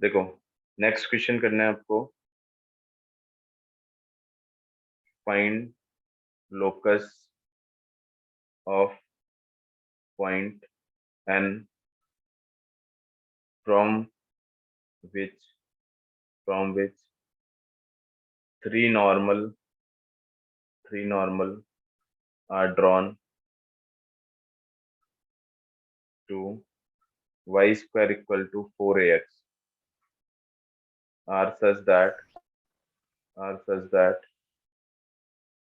देखो next question करना है आपको, find locus of point N from which three normal are drawn to y square equal to 4ax are such that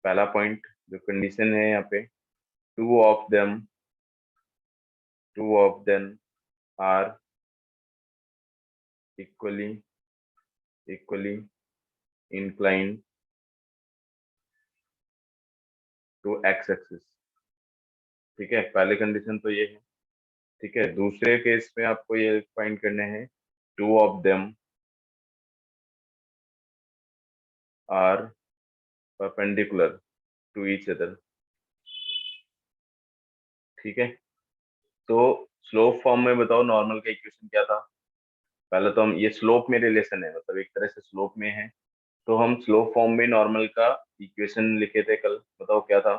पहला point जो condition है यहाँ पे, two of them are equally inclined to X axis. ठीक है, पहले condition तो ये है। ठीक है, दूसरे केस में आपको ये फाइंड करने हैं, two of them are perpendicular to each other. ठीक है, तो स्लोप फॉर्म में बताओ नॉर्मल का इक्वेशन क्या था। पहले तो हम ये स्लोप में रिलेशन है, मतलब एक तरह से स्लोप में है, तो हम स्लोप फॉर्म में नॉर्मल का इक्वेशन लिखे थे कल। बताओ क्या था।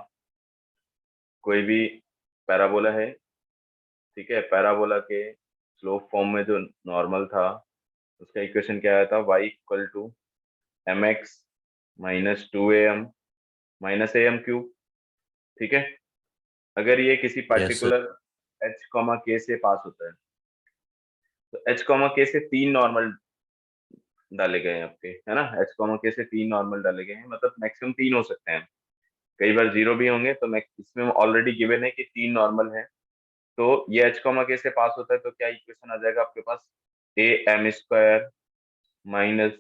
कोई भी पैराबोला है, ठीक है, पैराबोला के स्लोप फॉर्म में जो नॉर्मल था उसका इक्वेशन क्या आया था, y equal to M X minus 2am minus am cube. ठीक है, अगर ये किसी yes sir. Particular h comma k से पास होता है, तो h कॉमा k से तीन नॉर्मल डाले गए हैं आपके, है ना, h कॉमा k से तीन नॉर्मल डाले गए हैं, मतलब मैक्सिमम तीन हो सकते हैं, कई बार जीरो भी होंगे, तो इसमें ऑलरेडी गिवन है कि तीन नॉर्मल है। तो ये h कॉमा k से पास होता है, तो क्या इक्वेशन आ जाएगा आपके पास, ए एम स्क्वायर माइनस,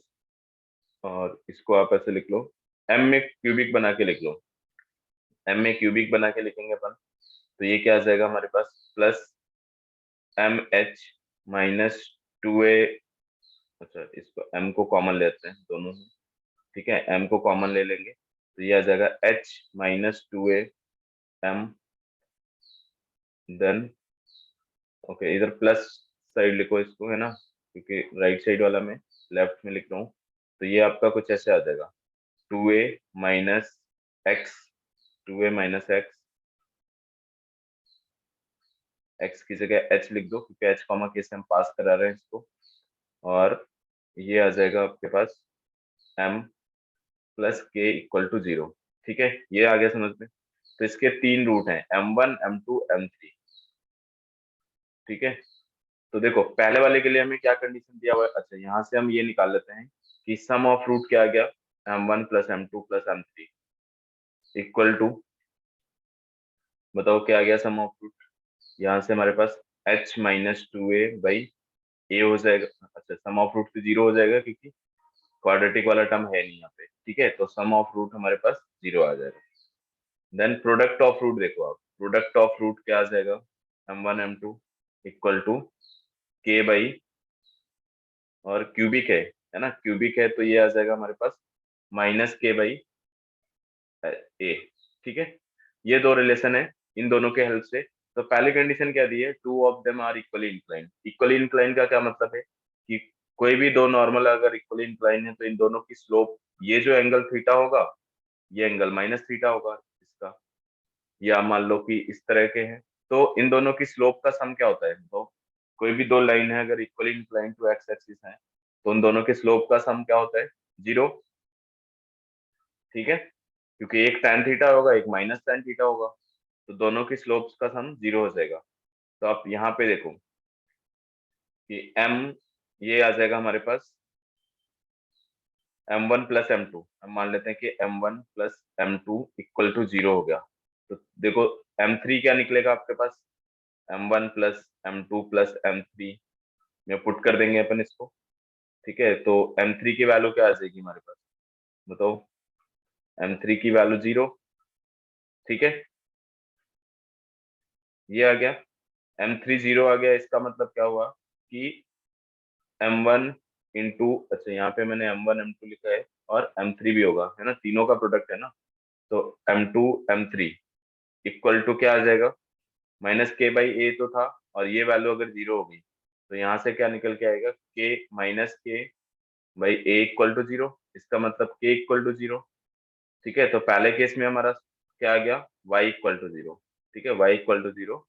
और इसको आप ऐसे लिख लो, एम में क्यूबिक बना के लिख लो, एम में क्यूबिक बना के लिखेंगे अपन, तो ये क्या आ जाएगा हमारे पास, plus m h minus 2a। अच्छा, इसको m को कॉमन लेते हैं दोनों में। ठीक है, m को कॉमन ले लेंगे, तो ये आ जाएगा h minus 2am, then okay, इधर प्लस साइड लिखो इसको, है ना, क्योंकि राइट साइड वाला मैं लेफ्ट में लिख रहा हूँ, तो ये आपका कुछ ऐसे आ जाएगा, 2a minus x, 2a minus x, x की जगह h लिख दो क्योंकि h कॉमा के से हम पास करा रहे हैं इसको, और ये आ जाएगा आपके पास m प्लस के इक्वल टू 0। ठीक है, ये आ गया समझ में। तो इसके तीन रूट हैं, m1 m2 m3। ठीक है, तो देखो पहले वाले के लिए हमें क्या कंडीशन दिया हुआ है, अच्छा यहाँ से हम ये निकाल लेते हैं कि सम ऑफ रूट क्या आ गया, m1 plus m2 plus m3 equal to, बताओ क्या आ गया सम ऑफ रूट, यहाँ से हमारे पास h माइनस 2a बाई ए हो जाएगा। अच्छा, सम ऑफ रूट तो जीरो हो जाएगा क्योंकि क्वाड्रेटिक वाला टर्म है नहीं यहाँ पे। ठीक है, तो सम ऑफ रूट हमारे पास जीरो आ जाएगा। देन प्रोडक्ट ऑफ रूट देखो आप, प्रोडक्ट ऑफ रूट क्या आ जाएगा, m1 m2 इक्वल टू के बाई, और क्यूबिक है ना, क्यूबिक है तो ये आ जाएगा हमारे पास माइनस के बाई ए। ठीक है, ये दो रिलेशन है, इन दोनों के हेल्प से। तो पहली कंडीशन क्या दी है, two of them are equally incline. Equally incline का क्या मतलब है कि कोई भी दो नॉर्मल अगर इक्वली इंक्लाइन है तो इन दोनों की स्लोप, ये जो एंगल थीटा होगा ये एंगल माइनस थीटा होगा इसका, या मान लो कि इस तरह के हैं, तो इन दोनों की स्लोप का सम क्या होता है, तो कोई भी दो लाइन है अगर equally incline to X axis है तो उन दोनों के स्लोप का सम क्या होता है, जीरो। ठीक है, क्योंकि एक tan थीटा होगा एक माइनस tan थीटा होगा, तो दोनों की स्लोप्स का सम जीरो हो जाएगा। तो आप यहाँ पे देखो कि m, ये आ जाएगा हमारे पास m1 प्लस m2, हम मान लेते हैं कि m1 plus m2 equal to zero हो गया, तो देखो m3 क्या निकलेगा आपके पास, m1 plus m2 plus m3 में पुट कर देंगे अपन इसको। ठीक है, तो m3 की वैल्यू क्या आ जाएगी हमारे पास, बताओ, m3 की वैल्यू जीरो। ठीक है, ये आ गया, m3 जीरो आ गया, इसका मतलब क्या हुआ कि m1 इंटू, अच्छा यहाँ पे मैंने m1 m2 लिखा है और m3 भी होगा, है ना, तीनों का प्रोडक्ट है ना, तो m2 m3 इक्वल टू क्या आ जाएगा, माइनस के बाई ए तो था, और ये वैल्यू अगर जीरो होगी तो यहाँ से क्या निकल के आएगा, k minus K by A equal to zero, इसका मतलब k इक्वल टू जीरो। ठीक है, तो पहले केस में हमारा क्या आ गया, y इक्वल टू जीरो। ठीक है, y इक्वल टू जीरो।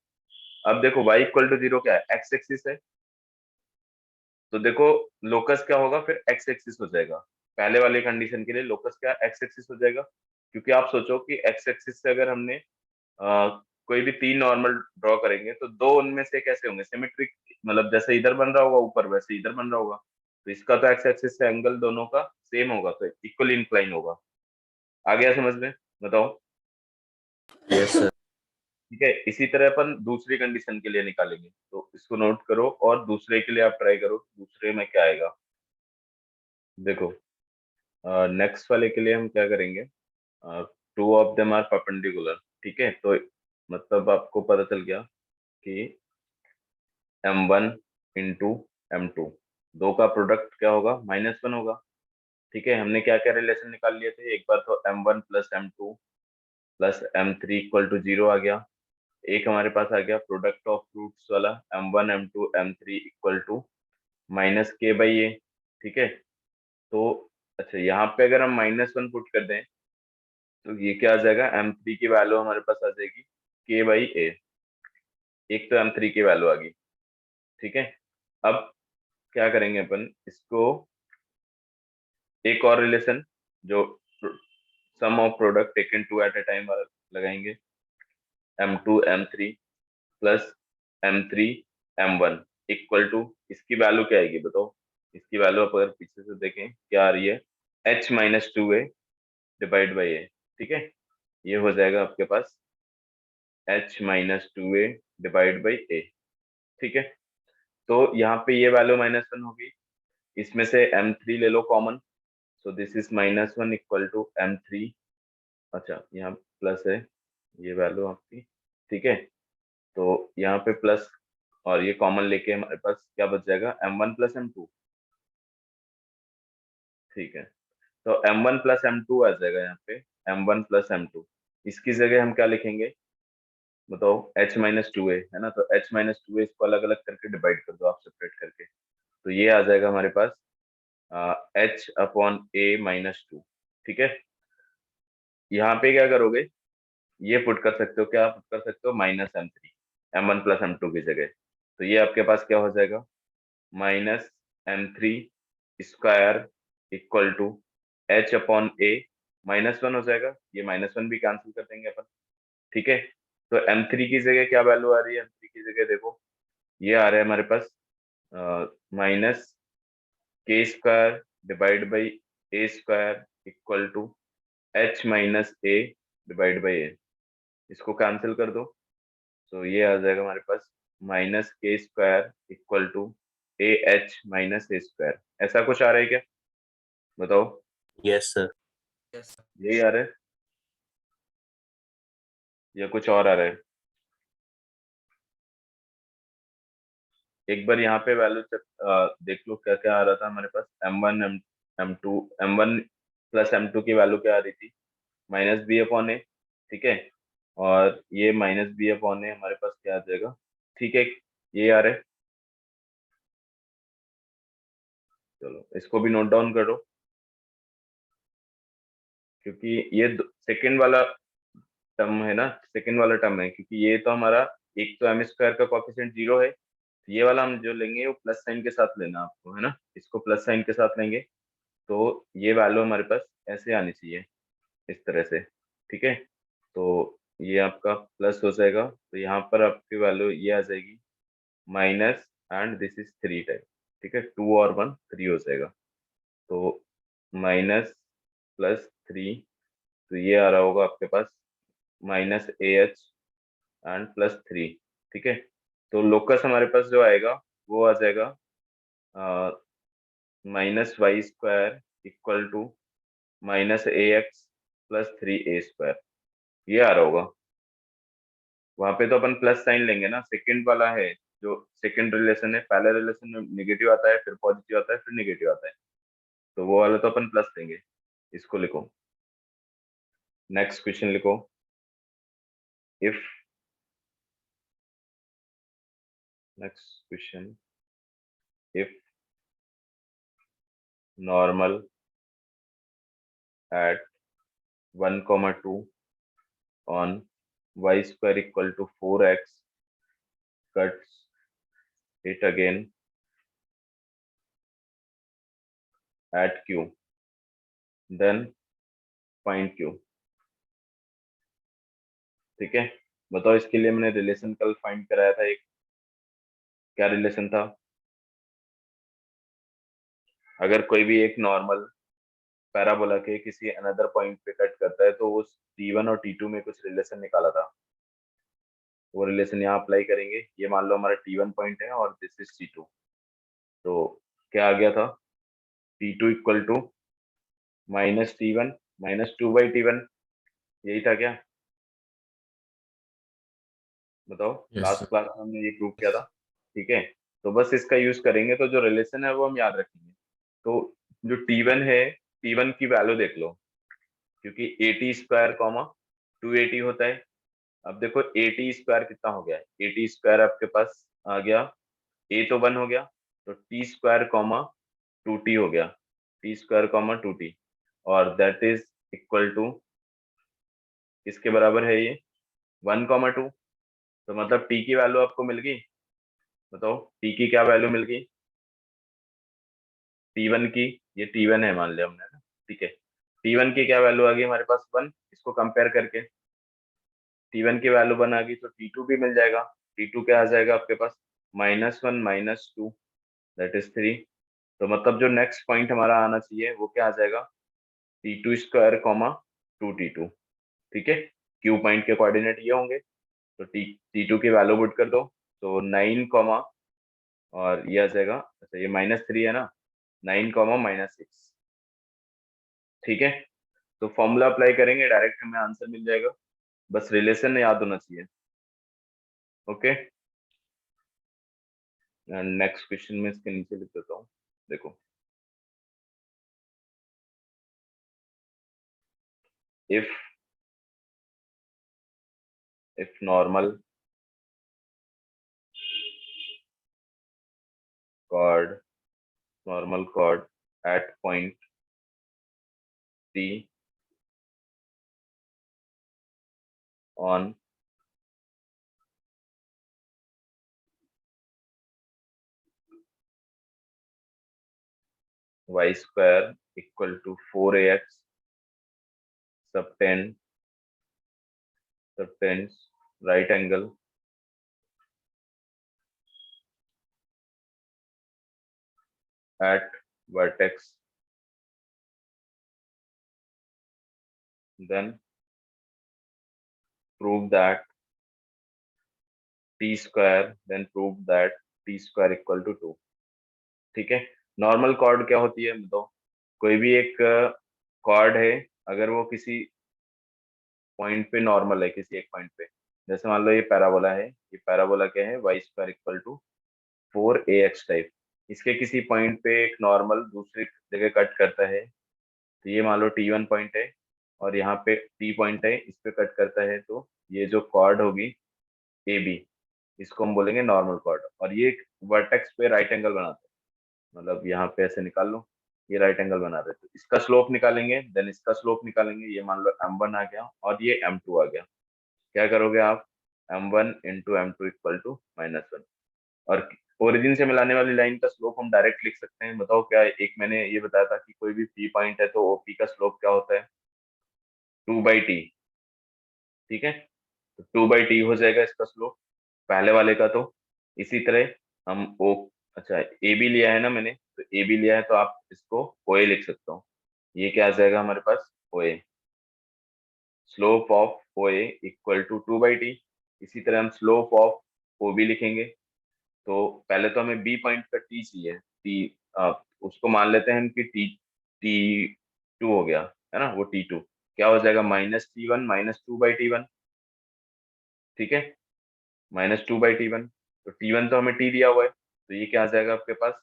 अब देखो y इक्वल टू जीरो क्या है, x एक्सिस है, तो देखो लोकस क्या होगा फिर, x एक्सिस हो जाएगा। पहले वाले कंडीशन के लिए लोकस क्या x एक्सिस हो जाएगा, क्योंकि आप सोचो कि x एक्सिस से अगर हमने कोई भी तीन नॉर्मल ड्रॉ करेंगे तो दो उनमें से कैसे होंगे, सिमेट्रिक, मतलब जैसे इधर बन रहा होगा ऊपर वैसे इधर बन रहा होगा। तो इसका तो एक्स एक्सिस से एंगल दोनों का सेम होगा, तो इक्वल इंक्लाइन होगा। आ गया समझ में, बताओ। Yes sir. ठीक है, इसी तरह अपन दूसरी कंडीशन के लिए निकालेंगे, तो इसको नोट करो और दूसरे के लिए आप ट्राई करो, दूसरे में क्या आएगा। देखो नेक्स्ट वाले के लिए हम क्या करेंगे, two of them are perpendicular. ठीक है, तो मतलब आपको पता चल गया कि m1 इंटू m2, दो का प्रोडक्ट क्या होगा, -1 होगा। ठीक है, हमने क्या क्या रिलेशन निकाल लिए थे, एक बार तो m1 plus m2 plus m3 equal to zero आ गया। एक हमारे पास आ गया प्रोडक्ट ऑफ रूट्स वाला, m1 m2 m3 equal to minus K by ए। ठीक है, तो अच्छा यहाँ पे अगर हम -1 पुट कर दें तो ये क्या आ जाएगा, m3 की वैल्यू हमारे पास आ जाएगी के बाई ए। एक तो m3 की वैल्यू आ गई। ठीक है, अब क्या करेंगे अपन इसको, एक और रिलेशन जो sum of product taken two at a time वाला लगाएंगे, m2 m3 plus m3 m1 equal to, इसकी वैल्यू क्या आएगी बताओ। इसकी वैल्यू आप अगर पीछे से देखें क्या आ रही है, h minus two a divide by ए। ठीक है, ये हो जाएगा आपके पास h minus two a divide by ए। ठीक है, तो यहाँ पे ये वैल्यू -1 होगी, इसमें से m3 ले लो common, so this is -1 equal to m3। अच्छा यहाँ प्लस है ये वैल्यू आपकी। ठीक है, तो यहाँ पे प्लस और ये कॉमन लेके हमारे पास क्या बच जाएगा, m1 प्लस m2। ठीक है, तो m1 प्लस m2 आ जाएगा यहाँ पे, m1 प्लस m2। इसकी जगह हम क्या लिखेंगे बताओ, h माइनस टू ए है ना, तो h माइनस टू ए इसको अलग अलग करके डिवाइड कर दो आप सेपरेट करके, तो ये आ जाएगा हमारे पास h upon a minus two. ठीक है, यहाँ पे क्या करोगे, ये पुट कर सकते हो, क्या पुट कर सकते हो, -m3 m1 प्लस m2 की जगह। तो ये आपके पास क्या हो जाएगा, -m3 square equal to h upon a, -1 हो जाएगा, ये -1 भी कैंसिल कर देंगे अपन। ठीक है, तो m3 की जगह क्या वैल्यू आ रही है, m3 की जगह देखो ये आ रहा है हमारे पास minus k square divide by a square equal to h minus a divide by a. इसको कैंसिल कर दो, तो ये आ जाएगा हमारे पास -k² equal to a h minus a square. ऐसा कुछ आ रहा है क्या बताओ, यस सर। यही आ रहा है या कुछ और आ रहा है। एक बार यहाँ पे वैल्यू देख लो क्या क्या आ रहा था हमारे पास, m1 m2 m1 plus m2 की वैल्यू क्या आ रही थी, -b अपॉन ए। ठीक है, और ये -b अपॉन ए हमारे पास क्या आ जाएगा। ठीक है, ये आ रहा है, चलो इसको भी नोट डाउन करो, क्योंकि ये सेकंड वाला टर्म है ना, सेकंड वाला टर्म है, क्योंकि ये तो हमारा एक तो m स्क्वायर का कोफिशिएंट जीरो है, तो ये वाला हम जो लेंगे वो प्लस साइन के साथ लेना आपको, है ना, इसको प्लस साइन के साथ लेंगे, तो ये वैल्यू हमारे पास ऐसे आनी चाहिए, इस तरह से। ठीक है, तो ये आपका प्लस हो जाएगा, तो यहाँ पर आपकी वैल्यू ये आ जाएगी minus, and this is 3 time. ठीक है, 2 और 1 3 हो जाएगा, तो -+3, तो ये आ रहा होगा आपके पास -ah एंड +3। ठीक है, तो लोकस हमारे पास जो आएगा वो आ जाएगा -y² equal to -ax plus 3a², ये आ रहा होगा। वहां पे तो अपन प्लस साइन लेंगे ना, सेकंड वाला है जो सेकंड रिलेशन है, पहले रिलेशन में निगेटिव आता है फिर पॉजिटिव आता है फिर निगेटिव आता है, तो वो वाला तो अपन प्लस लेंगे। इसको लिखो, नेक्स्ट क्वेश्चन लिखो, if, next question if normal at 1, 2 on y square equal to 4x cuts it again at q, then find q। ठीक है, बताओ इसके लिए मैंने रिलेशन कल फाइंड कराया था एक, क्या रिलेशन था? अगर कोई भी एक नॉर्मल पैराबोला के किसी अनदर पॉइंट पे कट करता है तो उस T1 और T2 में कुछ रिलेशन निकाला था, वो रिलेशन यहाँ अप्लाई करेंगे। ये मान लो हमारा T1 पॉइंट है और दिस इज T2, तो क्या आ गया था? T2 equal to -T1 -2/T1, यही था क्या? बताओ, Yes, लास्ट sir. क्लास में हमने ये प्रूव किया था। ठीक है, तो बस इसका यूज करेंगे, तो जो रिलेशन है वो हम याद रखेंगे। तो जो T1 है, T1 की वैल्यू देख लो, क्योंकि 80 स्क्वायर कॉमा 280 होता है। अब देखो 80 स्क्वायर कितना हो गया है, 80 स्क्वायर आपके पास आ गया, ए तो 1 हो गया, तो T स्क्वायर कॉमा 2T हो गया, T स्क्वायर कॉमा 2T, और दैट इज इक्वल टू, किसके बराबर है ये? 1, 2। तो मतलब T की वैल्यू आपको मिल गई। बताओ T की क्या वैल्यू मिल गई? T1 की, ये T1 है मान लिया हमने ना, ठीक है। T1 की क्या वैल्यू आ गई हमारे पास? 1। इसको कंपेयर करके T1 की वैल्यू 1 आ गई, तो T2 भी मिल जाएगा। T2 क्या आ जाएगा आपके पास? -1 -2, दैट इज 3। तो मतलब जो नेक्स्ट पॉइंट हमारा आना चाहिए वो क्या आ जाएगा? T2 square comma 2T2। ठीक है, क्यू पॉइंट के कोऑर्डिनेट ये होंगे, तो T2 की वैल्यू पुट कर दो, तो 9 कॉमा, और ये आ जाएगा, अच्छा ये -3 है ना, 9 कॉमा -6। ठीक है, तो फॉर्मूला अप्लाई करेंगे, डायरेक्ट हमें आंसर मिल जाएगा, बस रिलेशन याद होना चाहिए। ओके, नेक्स्ट क्वेश्चन में इसके नीचे लिख देता हूँ, देखो। if normal chord at point C on y square equal to 4ax subtends right angle at vertex, then prove that t square equal to 2। ठीक है, नॉर्मल कॉर्ड क्या होती है बताओ? कोई भी एक कॉर्ड है, अगर वो किसी पॉइंट पे नॉर्मल है, किसी एक पॉइंट पे, जैसे मान लो ये पैराबोला है, ये पैराबोला क्या है? y square equal to 4ax type. इसके किसी पॉइंट पे एक नॉर्मल दूसरी जगह कट करता है, तो ये मान लो T1 पॉइंट है, और यहाँ पे T पॉइंट है, इस पे कट करता है, तो ये जो कॉर्ड होगी ए बी, इसको हम बोलेंगे नॉर्मल कॉर्ड, और ये वर्टेक्स पे राइट एंगल बनाता है, मतलब यहाँ पे ऐसे निकाल लो, ये राइट एंगल बना रहे, तो इसका स्लोप निकालेंगे, देन इसका स्लोप निकालेंगे, ये मान लो m1 आ गया और ये m2 आ गया। क्या करोगे आप? m1 into m2 equal to -1, और ओरिजिन से मिलाने वाली लाइन का स्लोप हम डायरेक्ट लिख सकते हैं। बताओ क्या? एक मैंने ये बताया था कि कोई भी पी पॉइंट है तो ओपी का स्लोप क्या होता है? 2/t। ठीक है, तो 2/t हो जाएगा इसका स्लोप, पहले वाले का। तो इसी तरह हम ओ, अच्छा ए बी लिया है ना मैंने, तो ए बी लिया है तो आप इसको ओ ए लिख सकते हो। ये क्या आ जाएगा हमारे पास? O A, slope of O A equal to 2/t। इसी तरह हम स्लोप ऑफ ओ बी लिखेंगे, तो पहले तो हमें बी पॉइंट का टी चाहिए, टी, उसको मान लेते हैं कि T2 हो गया, है ना, वो T2 क्या हो जाएगा? -T1 -2/T1। ठीक है, -2/T1, तो T1 तो हमें टी दिया हुआ है, तो ये क्या आ जाएगा आपके पास?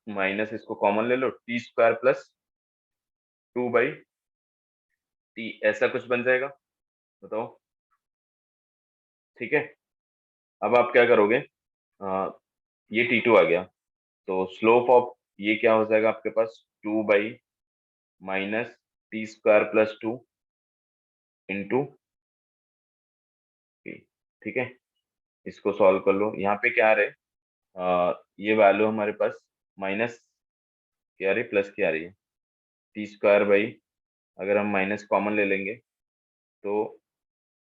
माइनस, इसको कॉमन ले लो, T2 + 2/t, ऐसा कुछ बन जाएगा। बताओ, ठीक है। अब आप क्या करोगे? ये T2 आ गया, तो स्लोप ऑफ ये क्या हो जाएगा आपके पास 2 by minus T square plus 2 into T. ठीक है, इसको सॉल्व कर लो। यहाँ पे क्या आ रहा है, ये वैल्यू हमारे पास माइनस क्या आ रही है, प्लस की आ रही है, टी स्क्वायर बाई, अगर हम माइनस कॉमन ले लेंगे तो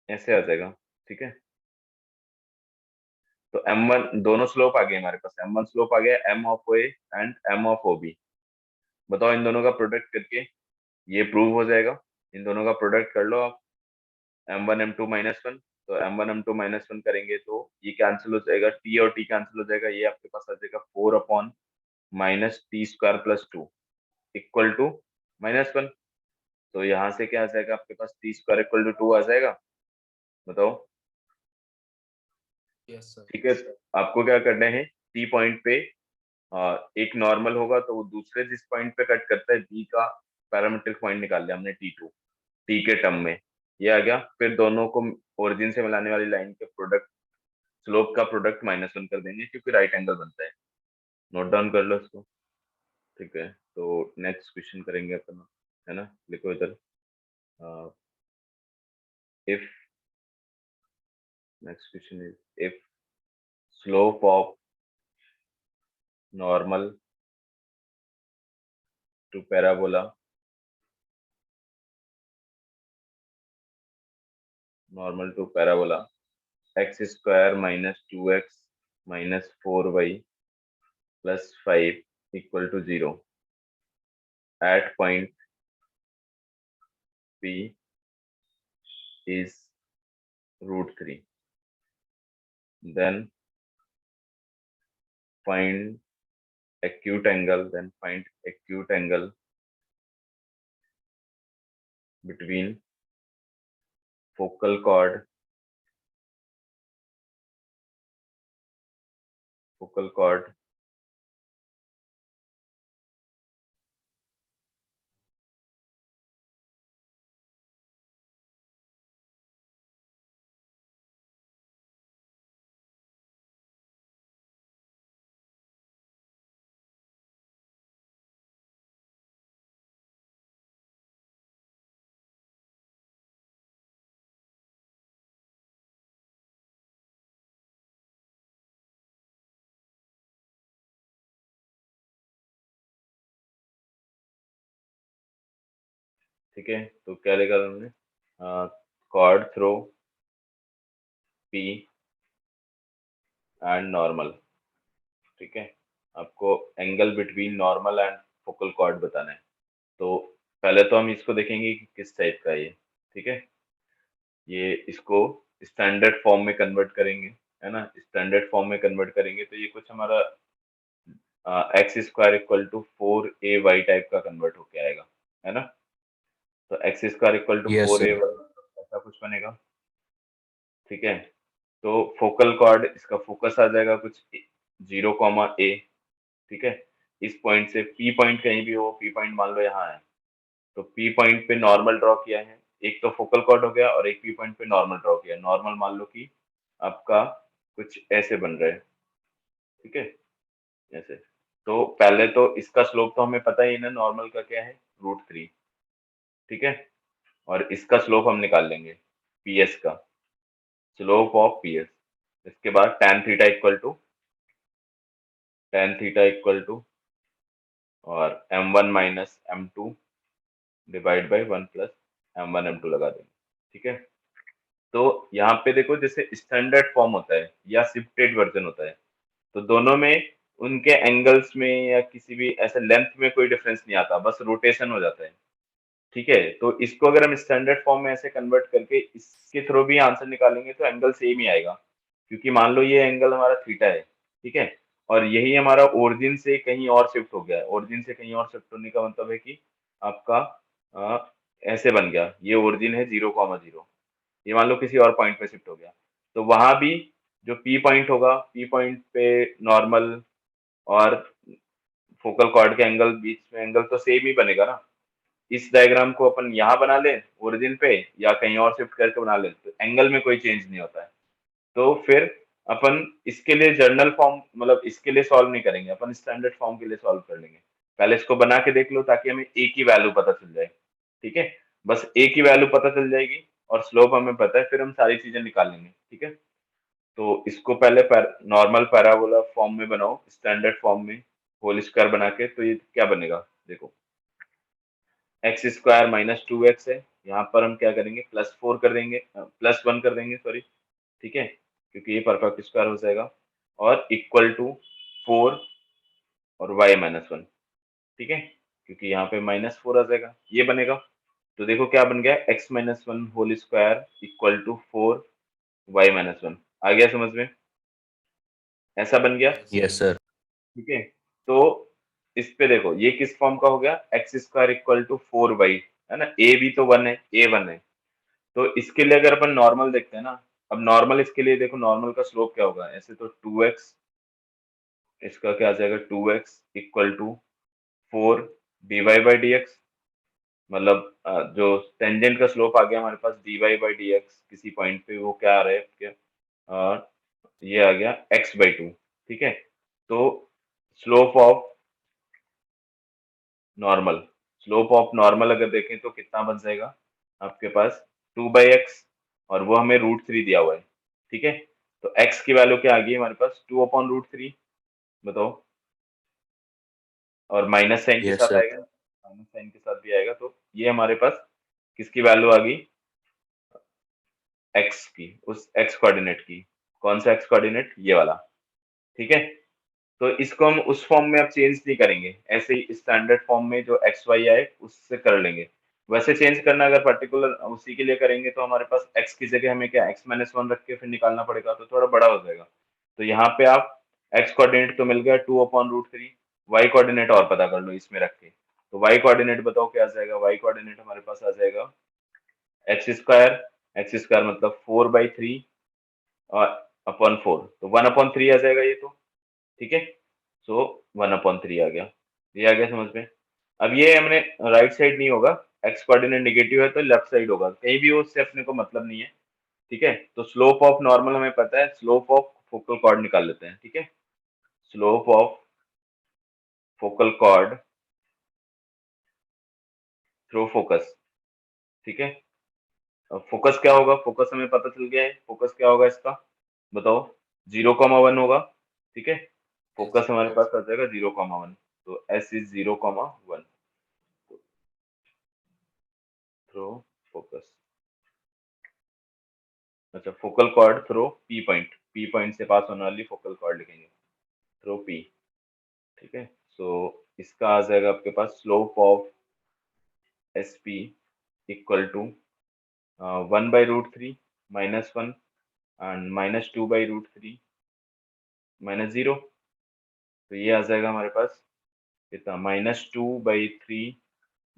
ऐसे आ जाएगा। ठीक है, तो m1 दोनों स्लोप आ गए हमारे पास, m1 स्लोप आ गया, m of A and m of O B. बताओ इन दोनों का प्रोडक्ट करके ये प्रूव हो जाएगा। इन दोनों का प्रोडक्ट कर लो आप, m1 m2 माइनस वन, तो m1 m2 माइनस वन करेंगे तो ये कैंसिल हो जाएगा, t और t कैंसिल हो जाएगा, ये आपके पास आ जाएगा 4 upon minus T square plus 2 equal to -1। तो यहाँ से क्या आ जाएगा आपके पास, टी स्क्वायर इक्वल टू 2 आ जाएगा। बताओ। Yes sir. ठीक है, आपको क्या करना है, टी पॉइंट पे एक नॉर्मल होगा तो वो दूसरे जिस पॉइंट पे कट करता है बी का पैरामीट्रिक पॉइंट निकाल लिया हमने T2, टी के टर्म में ये आ गया। फिर दोनों को ओरिजिन से मिलाने वाली लाइन के प्रोडक्ट, स्लोप का प्रोडक्ट -1 कर देंगे क्योंकि राइट एंगल बनता है। नोट डाउन कर लो इसको। ठीक है, तो नेक्स्ट क्वेश्चन करेंगे अपन, है ना, लिखो इधर। If next question is if slope of normal to parabola x square minus 2x minus 4y plus 5 equal to 0 at point P is √3, then find acute angle between focal chord ठीक है, तो क्या लिखा हमने, chord through P and normal. ठीक है, आपको angle between normal and focal chord बताना है। तो पहले तो हम इसको देखेंगे कि किस टाइप का है ये। ठीक है, ये इसको स्टैंडर्ड फॉर्म में कन्वर्ट करेंगे, है ना, स्टैंडर्ड फॉर्म में कन्वर्ट करेंगे तो ये कुछ हमारा X square equal to 4ay type का कन्वर्ट होके आएगा, है ना। तो X square equal to Yes, four A sir. ऐसा कुछ बनेगा। ठीक है, तो फोकल कॉर्ड इसका फोकस आ जाएगा कुछ 0, a। ठीक है, इस पॉइंट से पी पॉइंट कहीं भी हो, पी पॉइंट मान लो यहाँ है, तो पी पॉइंट पे नॉर्मल ड्रॉ किया है, एक तो फोकल कॉर्ड हो गया और एक पी पॉइंट पे नॉर्मल ड्रॉ किया। नॉर्मल मान लो कि आपका कुछ ऐसे बन रहा है। ठीक है, ऐसे। तो पहले तो इसका स्लोप तो हमें पता ही है ना, नॉर्मल का क्या है, √3। ठीक है, और इसका स्लोप हम निकाल लेंगे, पीएस का, स्लोप ऑफ पीएस। इसके बाद tan थीटा इक्वल टू और m1 minus m2 divide by 1 plus m1 m2 लगा देंगे। ठीक है, तो यहाँ पे देखो जैसे स्टैंडर्ड फॉर्म होता है या शिफ्टेड वर्जन होता है, तो दोनों में उनके एंगल्स में या किसी भी ऐसे लेंथ में कोई डिफरेंस नहीं आता, बस रोटेशन हो जाता है। ठीक है, तो इसको अगर हम स्टैंडर्ड फॉर्म में ऐसे कन्वर्ट करके इसके थ्रू भी आंसर निकालेंगे तो एंगल सेम ही आएगा, क्योंकि मान लो ये एंगल हमारा थीटा है। ठीक है, और यही हमारा ओरिजिन से कहीं और शिफ्ट हो गया है। ओरिजिन से कहीं और शिफ्ट होने का मतलब है कि आपका ऐसे बन गया, ये ओरिजिन है 0, 0, ये मान लो किसी और पॉइंट पे शिफ्ट हो गया, तो वहां भी जो पी पॉइंट होगा, पी पॉइंट पे नॉर्मल और फोकल कॉर्ड के एंगल, बीच में एंगल तो सेम ही बनेगा ना। इस डायग्राम को अपन यहाँ बना ले ओरिजिन पे या कहीं और शिफ्ट करके बना ले, तो एंगल में कोई चेंज नहीं होता है। तो फिर अपन इसके लिए जर्नल फॉर्म मतलब इसके लिए सॉल्व नहीं करेंगे, अपन स्टैंडर्ड फॉर्म के लिए सॉल्व कर लेंगे। पहले इसको बना के देख लो ताकि हमें ए की वैल्यू पता चल जाए। ठीक है, बस ए की वैल्यू पता चल जाएगी और स्लोप हमें पता है, फिर हम सारी चीजें निकाल लेंगे। ठीक है, तो इसको पहले नॉर्मल पैराबोला फॉर्म में बनाओ, स्टैंडर्ड फॉर्म में होल स्क्वायर बना के। तो ये क्या बनेगा देखो, x square minus two x है, यहाँ पर हम क्या करेंगे प्लस फोर कर देंगे, प्लस वन कर देंगे सॉरी। ठीक है, क्योंकि ये परफेक्ट स्क्वायर हो जाएगा और इक्वल टू फोर और वाई माइनस वन। ठीक है, क्योंकि यहाँ पे माइनस फोर आ जाएगा, ये बनेगा। तो देखो क्या बन गया, x minus one whole square equal to four y minus one. आ गया समझ में, ऐसा बन गया। Yes, sir. ठीक है, तो इस पे देखो ये किस फॉर्म का हो गया, X square equal to four Y, है ना, ए भी तो वन है, ए वन है। तो इसके लिए अगर अपन नॉर्मल देखते हैं ना, अब नॉर्मल इसके लिए देखो, नॉर्मल का स्लोप क्या होगा, ऐसे तो टू एक्स, इसका क्या आ जाएगा two x equal to four d y by d x. मतलब जो टेंजेंट का स्लोप आ गया हमारे पास d y by d x, किसी पॉइंट पे वो क्या आ रहा है क्या, ये आ गया एक्स बाई टू। ठीक है, तो slope of normal, slope of normal अगर देखें तो कितना बन जाएगा आपके पास, टू बाई एक्स, और वो हमें रूट थ्री दिया हुआ है। ठीक है, तो एक्स की वैल्यू क्या आ गई हमारे पास, टू अपॉन रूट थ्री, बताओ, और माइनस साइन के Yes, साथ sir. आएगा, माइनस साइन के साथ भी आएगा। तो ये हमारे पास किसकी वैल्यू आ गई, एक्स की, उस एक्स कोऑर्डिनेट की। कौन सा एक्स कोऑर्डिनेट, ये वाला। ठीक है, तो इसको हम उस फॉर्म में अब चेंज नहीं करेंगे, ऐसे ही स्टैंडर्ड फॉर्म में जो एक्स वाई आए उससे कर लेंगे। वैसे चेंज करना अगर पर्टिकुलर उसी के लिए करेंगे तो हमारे पास एक्स की जगह हमें क्या एक्स माइनस वन रख के फिर निकालना पड़ेगा, तो थोड़ा बड़ा हो जाएगा। तो यहाँ पे आप एक्स कोऑर्डिनेट तो मिल गया two upon root three, Y coordinate और पता कर लो इसमें रख के। तो वाई कोऑर्डिनेट बताओ क्या आ जाएगा, वाई कोऑर्डिनेट हमारे पास आ जाएगा एक्स स्क्वायर, एक्स स्क्वायर मतलब फोर बाई थ्री और अपॉन फोर, तो वन अपॉन थ्री आ जाएगा ये तो। ठीक है, सो वन अपॉन थ्री आ गया, ये आ गया समझ में। अब ये हमने राइट साइड नहीं होगा, एक्स कोऑर्डिनेट नेगेटिव है तो लेफ्ट साइड होगा, कहीं भी हो उससे अपने को मतलब नहीं है। ठीक है, तो स्लोप ऑफ नॉर्मल हमें पता है, स्लोप ऑफ फोकल कॉर्ड निकाल लेते हैं। ठीक है, slope of focal cord through focus. ठीक है, अब फोकस क्या होगा, फोकस हमें पता चल गया है, फोकस क्या होगा इसका बताओ, जीरो कॉमा वन होगा। ठीक है, फोकस हमारे पास आ जाएगा जीरो कॉमा वन, तो S is zero comma one through focus. अच्छा, focal chord through P point, P point से पास होने वाली फोकल कॉर्ड लिखेंगे, थ्रो पी। ठीक है, सो इसका आ जाएगा आपके पास slope of S P equal to one by root three minus one and minus two by root three minus zero. तो ये आ जाएगा हमारे पास कितना, minus two by three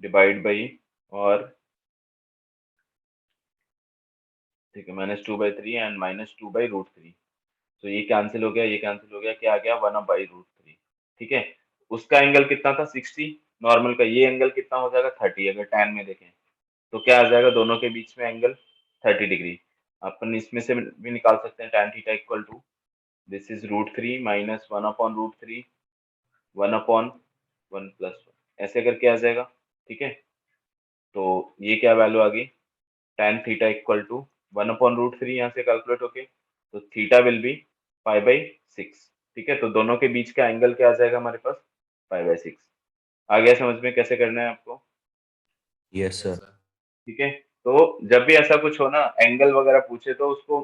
divide by, और ठीक है minus two by three and minus two by root three. तो ये कैंसिल हो गया, ये कैंसिल हो गया, क्या आ गया one up by root three. ठीक है, उसका एंगल कितना था सिक्सटी, नॉर्मल का ये एंगल कितना हो जाएगा थर्टी, अगर टैन में देखें तो क्या आ जाएगा दोनों के बीच में एंगल थर्टी डिग्री। अपन इसमें से भी निकाल सकते हैं tan theta equal to this is root three minus one upon root three one upon one plus one, ऐसे करके आ जाएगा। ठीक है, तो ये क्या वैल्यू आ गई, tan theta equal to one upon root three, यहाँ से कैलकुलेट होके, तो theta will be five by six. ठीक है, तो दोनों के बीच का एंगल क्या आ जाएगा हमारे पास, फाइव बाई सिक्स। आ गया समझ में कैसे करना है आपको। Yes, sir. ठीक है, तो जब भी ऐसा कुछ हो ना, एंगल वगैरह पूछे तो उसको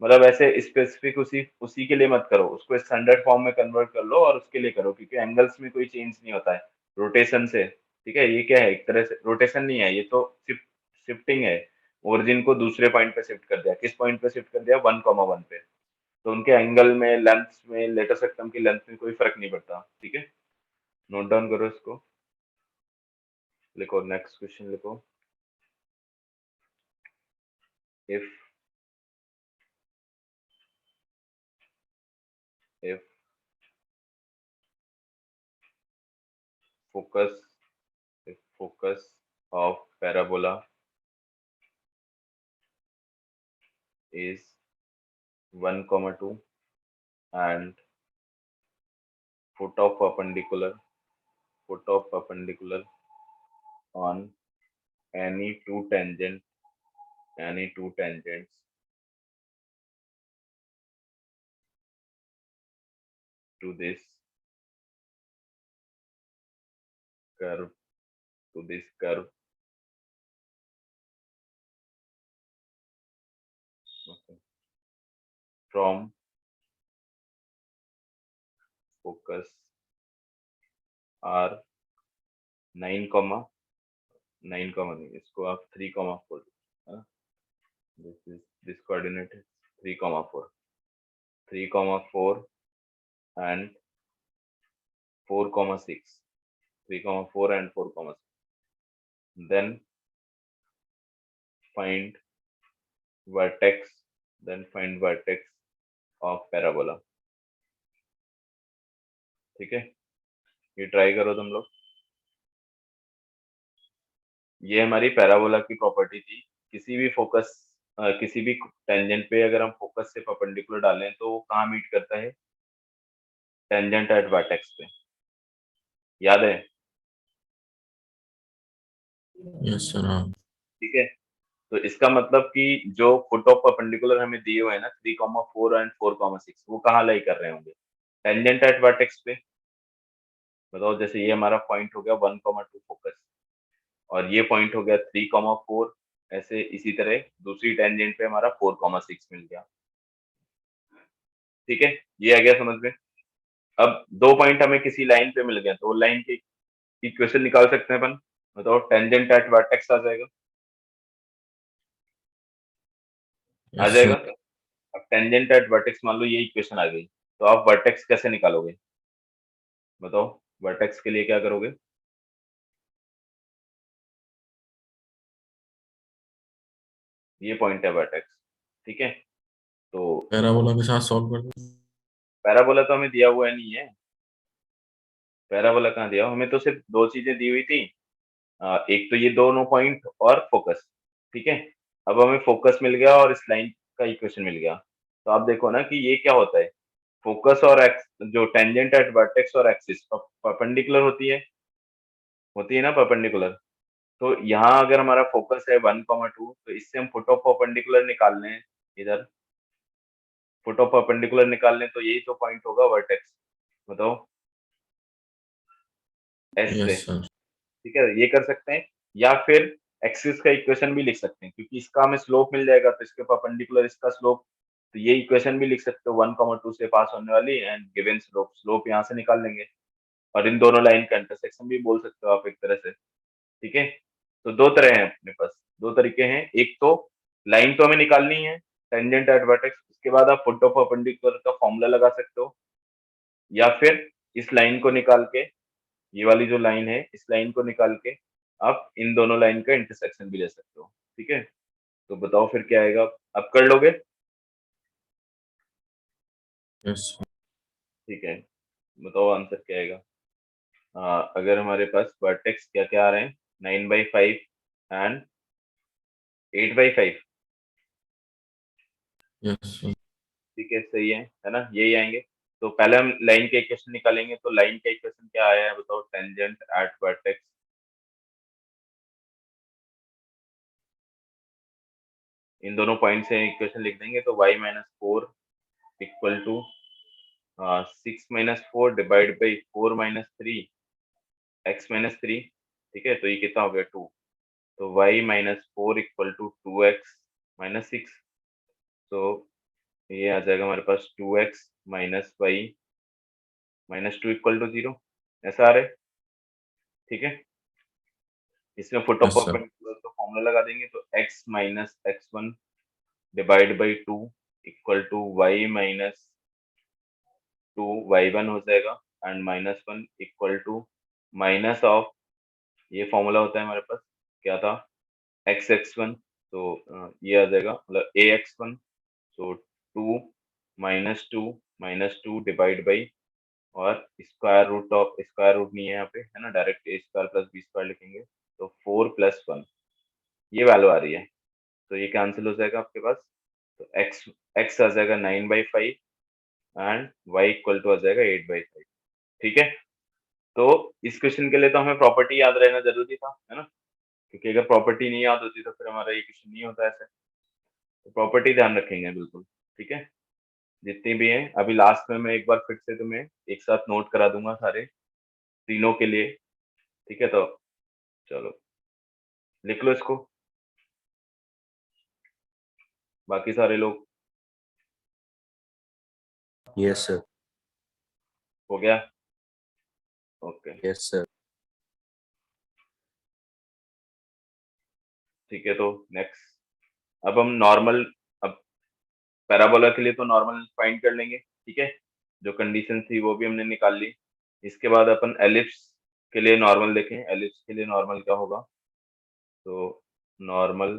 मतलब ऐसे स्पेसिफिक उसी उसी के लिए मत करो, उसको स्टैंडर्ड फॉर्म में कन्वर्ट कर लो और उसके लिए करो, क्योंकि एंगल्स में कोई चेंज नहीं होता है रोटेशन से। ठीक है, ये क्या है, एक तरह से रोटेशन नहीं है, ये तो शिफ्टिंग है। ओरिजिन को दूसरे पॉइंट पे शिफ्ट कर दिया, किस पॉइंट पे शिफ्ट कर दिया, वन कॉमा वन पे। तो उनके एंगल में, लेंथ में, लेटेस्ट सेक्टम की लेंथ में कोई फर्क नहीं पड़ता। ठीक है, नोट डाउन करो इसको, लिखो नेक्स्ट क्वेश्चन लिखो, if if focus if focus of parabola is 1, 2 and foot of perpendicular on any two tangents to this curve okay, from focus are 9 comma 9 comma नहीं, इसको आप 3, 4 है ना, this coordinate is 3, 4 and 4, 6 3, 4 and 4, 6 then find vertex of parabola. ठीक है, ये try करो तुम लोग। ये हमारी पैराबोला की प्रॉपर्टी थी। किसी भी टेंजेंट पे अगर हम फोकस से परपेंडिकुलर डालें तो वो कहाँ मीट करता है? टेंजेंट एट वर्टेक्स पे, याद है? Yes, sir. हाँ. ठीक है, तो इसका मतलब कि जो फुट ऑफ परपेंडिकुलर हमें दिए हुए हैं ना 3, 4 एंड 4, 6 वो कहाँ लाई कर रहे होंगे? टेंजेंट एट वर्टेक्स पे। बताओ, जैसे ये हमारा पॉइंट हो गया 1, 2 फोकस और ये पॉइंट हो गया 3, 4, ऐसे इसी तरह दूसरी टेंजेंट पे हमारा 4, 6 मिल गया। ठीक है, ये आ गया समझ में। अब दो पॉइंट हमें किसी लाइन पे मिल गया तो लाइन की इक्वेशन निकाल सकते हैं अपन। बताओ, टेंजेंट एट वर्टेक्स आ जाएगा, आ Yes, जाएगा। sir. अब टेंजेंट एट वर्टेक्स मान लो ये इक्वेशन आ गई, तो आप वर्टेक्स कैसे निकालोगे? बताओ, वर्टेक्स के लिए क्या करोगे? ये पॉइंट है वर्टेक्स, ठीक है। तो पैराबोला के साथ सॉल्व कर दो. पैराबोला तो हमें दिया हुआ नहीं है, पैराबोला कहाँ दिया? हमें तो सिर्फ दो चीजें दी हुई थी, एक तो ये दोनों पॉइंट और फोकस, ठीक है। अब हमें फोकस मिल गया और इस लाइन का इक्वेशन मिल गया, तो आप देखो ना कि ये क्या होता है, फोकस और एक्स जो टेंजेंट एट वर्टेक्स और एक्सिस परपेंडिकुलर होती है ना परपेंडिकुलर। तो यहाँ अगर हमारा फोकस है 1, 2 तो इससे हम फुट ऑफ परपेंडिकुलर निकाल लें, इधर फुट ऑफ परपेंडिकुलर निकाल लें तो यही तो पॉइंट होगा वर्टेक्स। बताओ, एस से, Yes, sir. ठीक है, ये कर सकते हैं। या फिर एक्सिस का इक्वेशन भी लिख सकते हैं, क्योंकि इसका हमें स्लोप मिल जाएगा तो इसके परपेंडिकुलर इसका स्लोप, तो ये इक्वेशन भी लिख सकते हो 1, 2 से पास होने वाली एंड गिवन स्लोप यहाँ से निकाल लेंगे और इन दोनों लाइन का इंटरसेक्शन भी बोल सकते हो आप एक तरह से। ठीक है, तो दो तरह हैं अपने पास, दो तरीके हैं। एक तो लाइन तो हमें निकालनी है टेंजेंट एट वर्टेक्स, उसके बाद आप फुट ऑफ परपेंडिकुलर का फॉर्मूला लगा सकते हो, या फिर इस लाइन को निकाल के, ये वाली जो लाइन है इस लाइन को निकाल के आप इन दोनों लाइन का इंटरसेक्शन भी ले सकते हो। ठीक है, तो बताओ फिर क्या आएगा, आप कर लोगे? Yes, sir. ठीक है, बताओ आंसर क्या आएगा। अगर हमारे पास वर्टेक्स क्या क्या आ रहे हैं, 9/5 एंड 8/5। Yes, sir. ठीक है, सही है ना, यही आएंगे। तो पहले हम लाइन के इक्वेशन निकालेंगे, तो लाइन का इक्वेशन क्या आया है बताओ, टेंजेंट एट वर्टेक्स, इन दोनों पॉइंट से इक्वेशन लिख देंगे तो y-4 equal to 6-4 divide by 4-3 x-3। ठीक है, तो ये कितना हो गया 2, तो y-4 इक्वल टू 2x-6। तो ये आ जाएगा हमारे पास 2x minus y -2 equal to 0, ऐसा आ रहा है। ठीक है, इसमें foot of Yes, sir. Perpendicular का फॉर्मूला लगा देंगे तो x minus x1 divide by 2 equal to y-2 y1 हो जाएगा and -1 equal to minus of, ये फॉर्मूला होता है हमारे पास, क्या था, x(x1), तो ये आ जाएगा मतलब ax1, तो 2 डिवाइड बाई, और स्क्वायर रूट नहीं है यहाँ पे, है ना, direct a square plus b square लिखेंगे, तो 4 + 1 ये वैल्यू आ रही है, तो ये कैंसिल हो जाएगा आपके पास, तो x आ जाएगा 9/5 एंड y इक्वल टू आ जाएगा 8/5। ठीक है, तो इस क्वेश्चन के लिए तो हमें प्रॉपर्टी याद रहना जरूरी था, है ना, क्योंकि अगर प्रॉपर्टी नहीं याद होती तो फिर हमारा ये क्वेश्चन नहीं होता ऐसे। तो प्रॉपर्टी ध्यान रखेंगे बिल्कुल। ठीक है, जितनी भी हैं अभी लास्ट में मैं एक बार फिर से तुम्हें एक साथ नोट करा दूंगा सारे तीनों के लिए। ठीक है, तो चलो लिख लो इसको, बाकी सारे लोग। Yes sir. हो गया, ओके। Yes sir. ठीक है, तो नेक्स्ट अब हम नॉर्मल, अब पैराबोला के लिए तो नॉर्मल फाइंड कर लेंगे। ठीक है, जो कंडीशन थी वो भी हमने निकाल ली। इसके बाद अपन एलिप्स के लिए नॉर्मल देखें। एलिप्स के लिए नॉर्मल क्या होगा, तो नॉर्मल,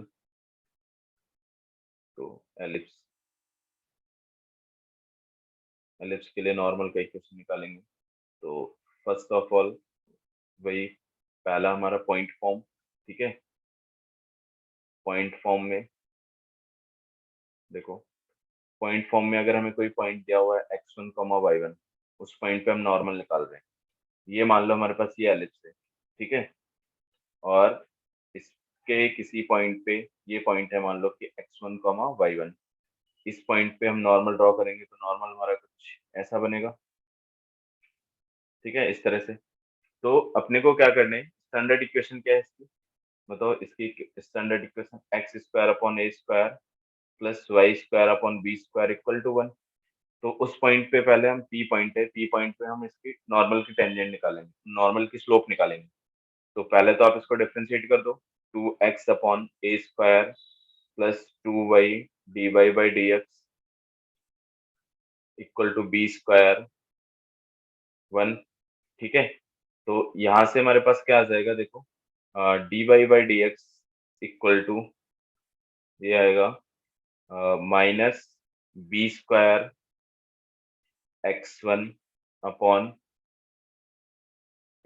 तो एलिप्स, एलिप्स के लिए नॉर्मल का इक्वेशन निकालेंगे। तो फर्स्ट ऑफ ऑल वही पहला हमारा पॉइंट फॉर्म। ठीक है, पॉइंट फॉर्म में देखो, पॉइंट फॉर्म में अगर हमें कोई पॉइंट दिया हुआ है x1, y1, उस पॉइंट पे हम नॉर्मल निकाल रहे हैं। ये मान लो हमारे पास ये एलिप्स है। ठीक है, और इसके किसी पॉइंट पे, ये पॉइंट है मान लो कि x1, y1, इस पॉइंट पे हम नॉर्मल ड्रॉ करेंगे तो नॉर्मल हमारा कुछ ऐसा बनेगा। ठीक है, इस तरह से। तो अपने को क्या करना है, स्टैंडर्ड इक्वेशन क्या है इसकी, बताओ। इसकी standard equation x² upon a² plus y² upon b² equal to 1। तो उस पॉइंट पे पहले हम P पॉइंट है, P पॉइंट पे हम इसकी नॉर्मल की टेंजेंट निकालेंगे, नॉर्मल की स्लोप निकालेंगे। तो पहले तो आप इसको डिफरेंशिएट कर दो, 2x upon a² plus 2y dy/dx equal to b² 1। ठीक है, तो यहाँ से हमारे पास क्या आ जाएगा, देखो, dy/dx इक्वल टू, ये आएगा minus b² x1 upon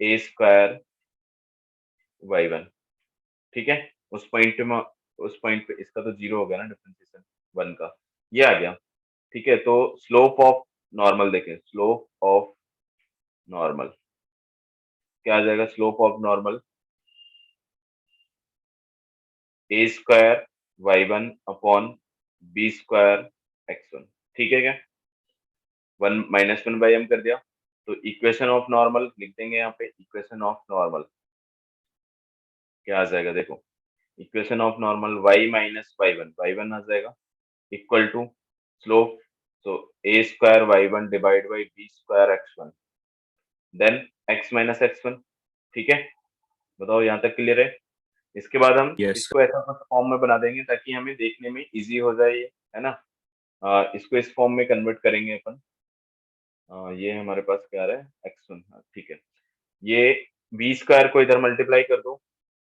a² y1। ठीक है, उस पॉइंट पे उस पॉइंट पे इसका तो जीरो हो गया ना डिफरेंशिएशन 1 का, ये आ गया। ठीक है, तो स्लोप ऑफ नॉर्मल देखें, स्लोप ऑफ नॉर्मल क्या आ जाएगा, slope of normal a² y1 upon b² x1। ठीक है क्या, 1 -1 m कर दिया। तो इक्वेशन ऑफ नॉर्मल लिख देंगे यहाँ पे, इक्वेशन ऑफ नॉर्मल क्या आ जाएगा, देखो, इक्वेशन ऑफ नॉर्मल y-y1 आ जाएगा इक्वल टू स्लोप, तो a² y1 divide by b² x1 then x minus x1। ठीक है, बताओ यहाँ तक क्लियर है। इसके बाद हम यस इसको ऐसा फॉर्म में बना देंगे ताकि हमें देखने में इजी हो जाए ये, है ना। इसको इस फॉर्म में कन्वर्ट करेंगे अपन। ये हमारे पास क्या आ रहा है, x1। ठीक है, ये b² को इधर मल्टीप्लाई कर दो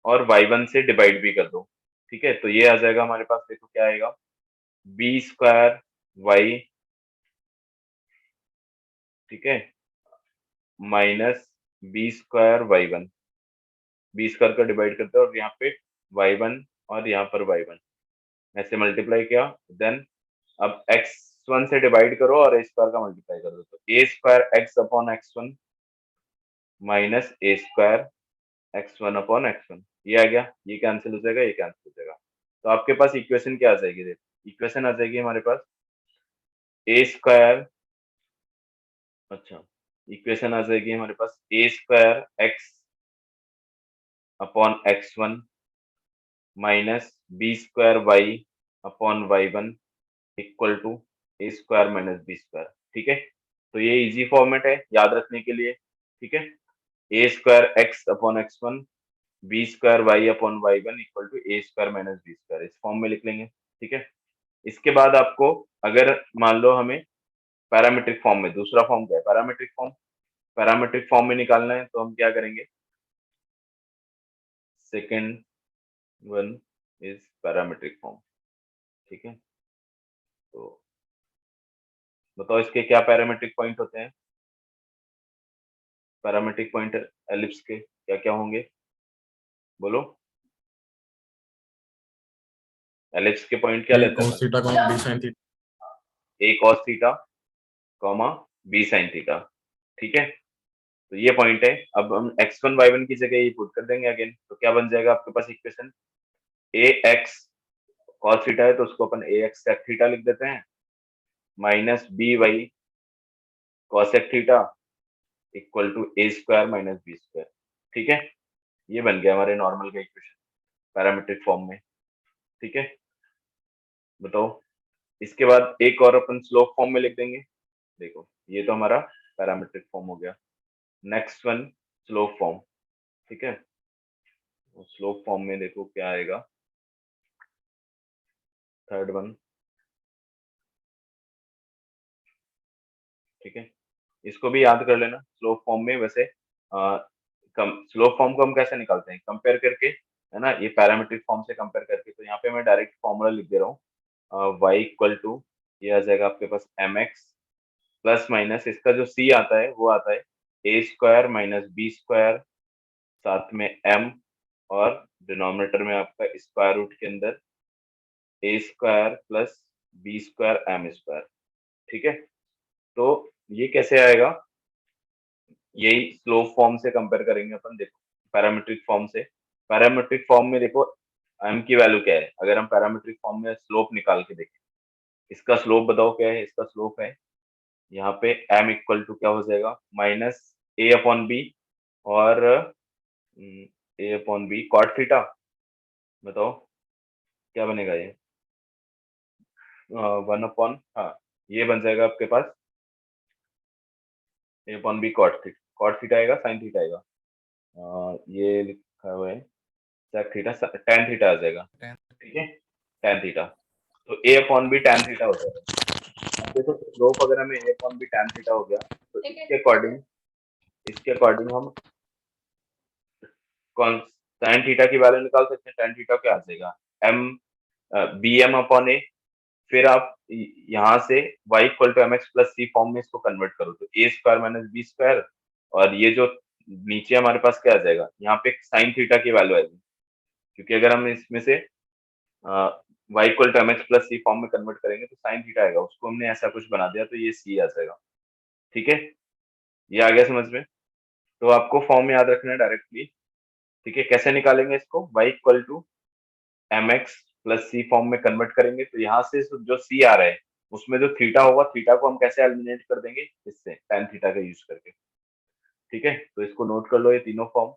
और y1 से डिवाइड भी कर दो। ठीक है, तो ये आ जाएगा हमारे पास, देखो क्या आएगा, b² y, ठीक है, माइनस b² y1, b² का डिवाइड करते हैं और यहाँ पे y1 और यहाँ पर y1 ऐसे मल्टीप्लाई किया। देन अब x1 से डिवाइड करो और a² का मल्टीप्लाई कर दो, तो a² x upon x1 minus a² x1 upon x1, ये आ गया, ये कैंसिल हो जाएगा, ये कैंसिल हो जाएगा। तो आपके पास इक्वेशन क्या आ जाएगी, देखो इक्वेशन आ जाएगी हमारे पास a², अच्छा, इक्वेशन आ जाएगी हमारे पास a² x upon x1 minus b² y upon y1 equal to a² minus b²। ठीक है, तो ये इजी फॉर्मेट है याद रखने के लिए। ठीक है, a² x upon x1 b² y upon y1 equal to a² minus b², इस फॉर्म में लिख लेंगे। ठीक है, इसके बाद आपको अगर मान लो हमें पैरामीट्रिक फॉर्म में, दूसरा फॉर्म क्या है, पैरामीट्रिक फॉर्म, पैरामीट्रिक फॉर्म में निकालना है तो हम क्या करेंगे, second one is parametric form. ठीक है, तो बताओ इसके क्या पैरामीट्रिक पॉइंट होते हैं, पैरामीट्रिक पॉइंट एलिप्स के क्या क्या होंगे, बोलो। एलिप्स के पॉइंट क्या ए लेते हैं cos अपन? Theta comma b sin theta. A cos theta comma b sine theta, ठीक है। तो ये पॉइंट है। अब हम x1 y1 की जगह ये पुट कर देंगे अगेन, तो क्या बन जाएगा आपके पास इक्वेशन? ए एक्स कॉस थीटा है तो उसको अपन ए एक्स सेक थीटा लिख देते हैं, minus b y cosec theta equal to a square minus b square, ठीक है। ये बन गया हमारे नॉर्मल का इक्वेशन पैरामीट्रिक फॉर्म में, ठीक है। बताओ, इसके बाद एक और अपन स्लोप फॉर्म में लिख देंगे। देखो ये तो हमारा पैरामीट्रिक फॉर्म हो गया। नेक्स्ट वन स्लोप फॉर्म, ठीक है। स्लोप फॉर्म में देखो क्या आएगा, थर्ड वन, ठीक है। इसको भी याद कर लेना। स्लोप फॉर्म में वैसे स्लोप फॉर्म को हम कैसे निकालते हैं? कंपेयर करके, है ना, ये पैरामीट्रिक फॉर्म से कंपेयर करके। तो यहाँ पे मैं डायरेक्ट फॉर्मूला लिख दे रहा हूँ, y इक्वल टू, ये आ जाएगा आपके पास एम एक्स प्लस माइनस इसका जो c आता है वो आता है ए स्क्वायर माइनस बी स्क्वायर, साथ में m, और डिनोमिनेटर में आपका स्क्वायर रूट के अंदर a square plus b square m square, ठीक है। तो ये कैसे आएगा? यही स्लोप फॉर्म से कंपेयर करेंगे अपन। देखो पैरामीट्रिक फॉर्म से, पैरामीट्रिक फॉर्म में देखो m की वैल्यू क्या है। अगर हम पैरामीट्रिक फॉर्म में स्लोप निकाल के देखें, इसका स्लोप बताओ क्या है? इसका स्लोप है यहाँ पे m इक्वल टू क्या हो जाएगा, माइनस ए अपॉन बी, और ए अपॉन बी कॉट थीटा। बताओ क्या बनेगा ये? 1 अपॉन, हाँ, ये बन जाएगा आपके पास ए अपॉन बी कॉट थीटा आएगा, साइन थीटा आएगा। ये लिखा हुआ है sec थीटा, tan थीटा आ जाएगा, ठीक है, tan थीटा। तो ए अपॉन बी tan थीटा हो जाएगा। अब देखो स्लोप अगर हमें ए अपॉन बी tan थीटा हो गया, तो इसके अकॉर्डिंग हम कौन tan थीटा की वैल्यू निकाल सकते हैं। tan थीटा क्या आ जाएगा, m b m upon a. फिर आप यहाँ से y equal to M x plus c form में इसको कन्वर्ट करो, तो a square minus b square, और ये जो नीचे हमारे पास क्या आ जाएगा, यहाँ पे साइन थीटा की वैल्यू आएगी, क्योंकि अगर हम इसमें से y equal to M x plus c form में कन्वर्ट करेंगे तो साइन थीटा आएगा। उसको हमने ऐसा कुछ बना दिया तो ये सी आ जाएगा, ठीक है। ये आ गया समझ में? तो आपको फॉर्म याद रखना है डायरेक्टली, ठीक है। कैसे निकालेंगे इसको? y equal to M x plus c form में कन्वर्ट करेंगे, तो यहाँ से जो सी आ रहा है उसमें जो थीटा होगा, थीटा को हम कैसे एलिमिनेट कर देंगे? इससे tan थीटा का यूज करके, ठीक है। तो इसको नोट कर लो ये तीनों फॉर्म।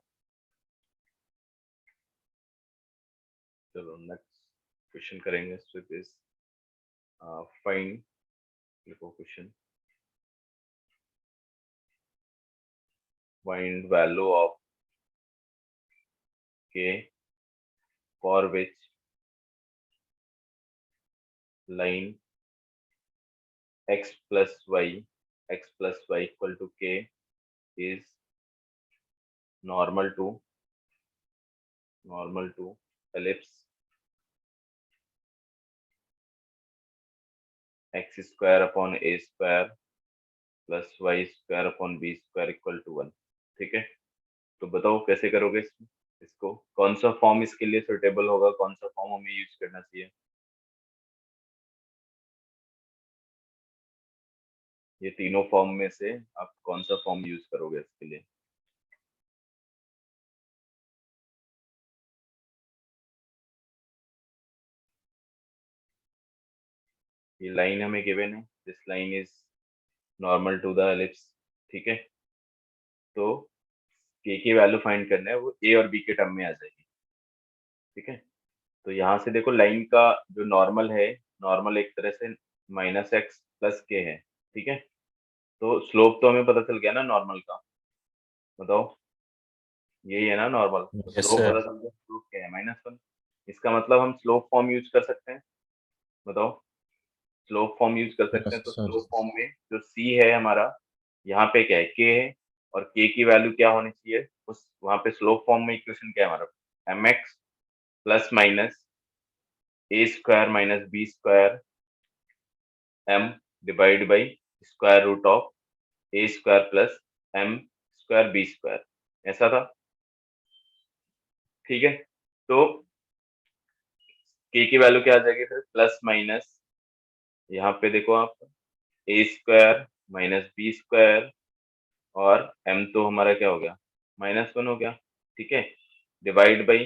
चलो नेक्स्ट क्वेश्चन करेंगे। फाइंड, लिखो question, find value of k for which line x plus y equal to k is normal to ellipse x square upon a square plus y square upon b square equal to 1, ठीक है। तो बताओ कैसे करोगे इसको, कौन सा form इसके लिए सुटेबल होगा, कौन सा फॉर्म हमें यूज करना चाहिए? ये तीनों फॉर्म में से आप कौन सा फॉर्म यूज करोगे इसके लिए? ये लाइन हमें गिवन है, this line is normal to the ellipse, ठीक है। तो के की वैल्यू फाइंड करना है, वो ए और बी के टर्म में आ जाएगी, ठीक है। तो यहाँ से देखो लाइन का जो नॉर्मल है, नॉर्मल एक तरह से माइनस एक्स प्लस के है, ठीक है। तो स्लोप तो हमें पता चल गया ना नॉर्मल का। बताओ, यही है ना नॉर्मल, तो यस स्लोप सर। पता चल गया, स्लोप क्या है, -1। इसका मतलब हम स्लोप फॉर्म यूज कर सकते हैं। बताओ, स्लोप फॉर्म यूज कर सकते यस हैं। तो सर। स्लोप फॉर्म में जो सी है हमारा, यहाँ पे क्या है, के है, और के की वैल्यू क्या होनी चाहिए उस वहां पे स्लोप फॉर्म में इक्वेशन क्या है हमारा, m x plus minus a square minus b square m divide by square root of a square plus m square b square, ऐसा था, ठीक है। तो k की वैल्यू क्या आ जाएगी फिर प्लस माइनस, यहाँ पे देखो आप ए स्क्वायर माइनस बी स्क्वायर और m तो हमारा क्या हो गया -1 हो गया, ठीक है, divide by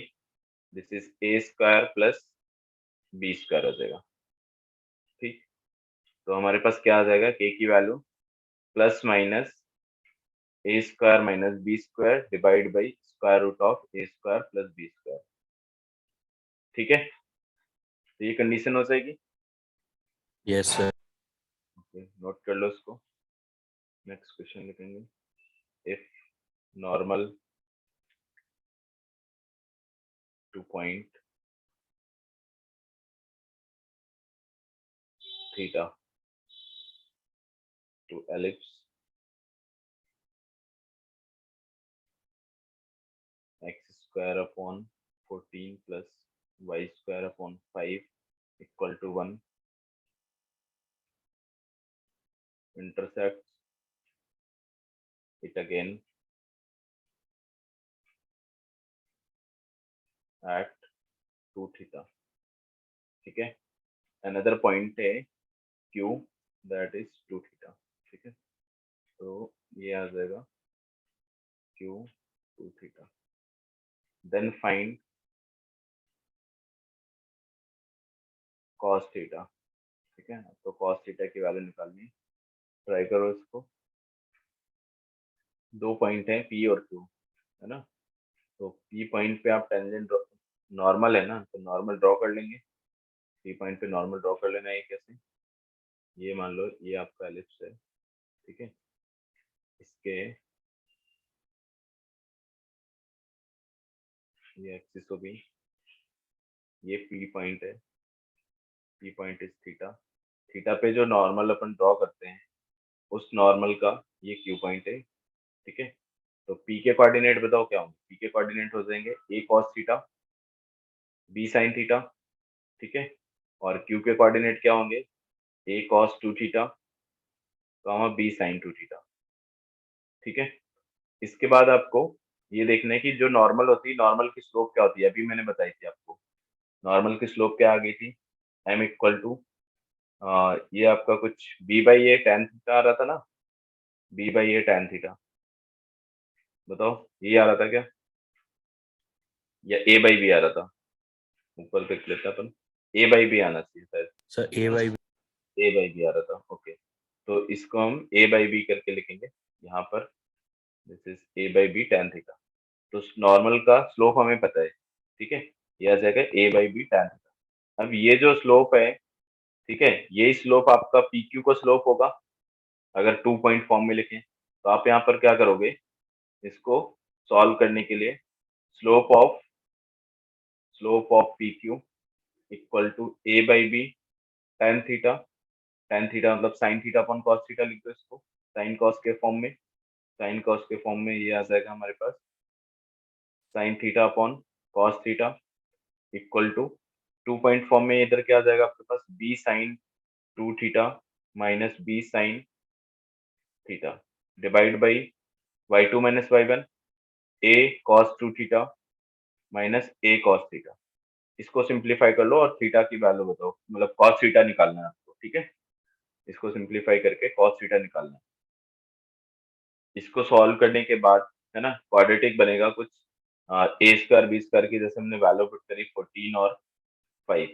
this is a square plus b square हो जाएगा, ठीक। तो हमारे पास क्या आ जाएगा k की value plus minus a square minus b square divide by square root of a square plus b square, ठीक है। तो ये कंडीशन हो जाएगी, यस सर। ओके नोट कर लो इसको। नेक्स्ट क्वेश्चन लिखेंगे, if normal to point theta to ellipse x square upon 14 plus y square upon 5 equal to 1 intersects it again at 2 theta, ठीक है। another point है q that is 2 theta, ठीक है। तो ये आ जाएगा q 2 theta, then find cos theta, ठीक है। तो cos theta की वैल्यू निकालनी है, ट्राई करो इसको। दो पॉइंट है p और q, है ना। तो p पॉइंट पे आप टेंजेंट नॉर्मल है ना, तो नॉर्मल ड्रॉ कर लेंगे। p पॉइंट पे नॉर्मल ड्रॉ कर लेना है कैसे, ये मान लो ये आपका एलिप्स है, ठीक है। इसके ये एक्सिस होगी, ये पी पॉइंट है, P point is theta, theta पे जो नॉर्मल अपन ड्रॉ करते हैं उस नॉर्मल का ये क्यू पॉइंट है, ठीक है। तो पी के कोऑर्डिनेट बताओ क्या होंगे, पी के कोऑर्डिनेट हो जाएंगे a cos theta b sine theta, ठीक है। और क्यू के कोऑर्डिनेट क्या होंगे a cos 2 theta b sine 2 theta, ठीक है। इसके बाद आपको ये देखना है कि जो नॉर्मल होती है, नॉर्मल की स्लोप क्या होती है, अभी मैंने बताई थी आपको। नॉर्मल की स्लोप क्या आ गई थी, m इक्वल टू ये आपका कुछ b by a tan theta आ रहा था ना, b by a tan theta, बताओ ये आ रहा था क्या, या a बाई बी आ रहा था, ऊपर देख लेते हैं अपन, a बाई बी आना चाहिए शायद, sir a by a by b आ रहा था, ओके। तो इसको हम a बाई बी करके लिखेंगे यहाँ पर, this is a by b tan theta. तो नॉर्मल का स्लोप हमें पता है, ठीक है, ये आ जाएगा a by b tan theta. अब ये जो स्लोप है, ठीक है, यही स्लोप आपका पी क्यू का स्लोप होगा अगर 2 पॉइंट फॉर्म में लिखें। तो आप यहाँ पर क्या करोगे, इसको सॉल्व करने के लिए slope of P Q equal to a by b tan theta, tan theta मतलब sine theta upon cos theta लिख दो इसको, साइन कॉस के फॉर्म में, साइन कॉस के फॉर्म में ये आ जाएगा हमारे पास sine theta upon cos theta equal to 2 point form में इधर क्या आ जाएगा आपके पास b sine 2 theta minus b sine theta divide by y2 minus y1 a cos 2 theta minus a cos theta. इसको सिंप्लीफाई कर लो और थीटा की वैल्यू बताओ, मतलब cos थीटा निकालना है आपको, ठीक है। इसको सिंप्लीफाई करके cos थीटा निकालना है। इसको सॉल्व करने के बाद, है ना, क्वाड्रेटिक बनेगा कुछ ए स्क्वायर बी स्क्वायर की जैसे हमने वैल्यू पुट करी 14 और 5,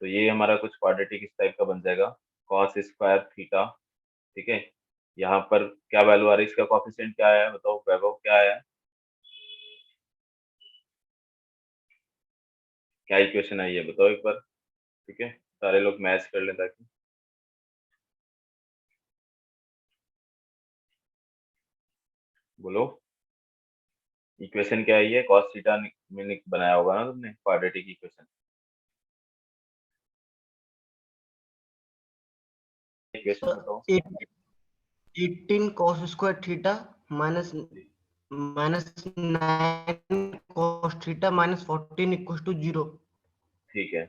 तो ये हमारा कुछ क्वाड्रेटिक इस टाइप का बन जाएगा cos स्क्वायर थीटा, ठीक है। यहाँ पर क्या वैल्यू आ रही है, इसका कोफिशिएंट क्या आया है बताओ वैभव, क्या आया है, क्या इक्वेशन आई है बताओ एक बार, ठीक है, सारे लोग मैच कर लें ताकि, बोलो इक्वेशन क्या आई है, cos थीटा में बनाया होगा ना तुमने क्वाड्रेटिक इक्वेशन, इक्वेशन सर बताओ। 18 cos square theta minus minus 9 cos theta minus 14 equal to 0। ठीक है,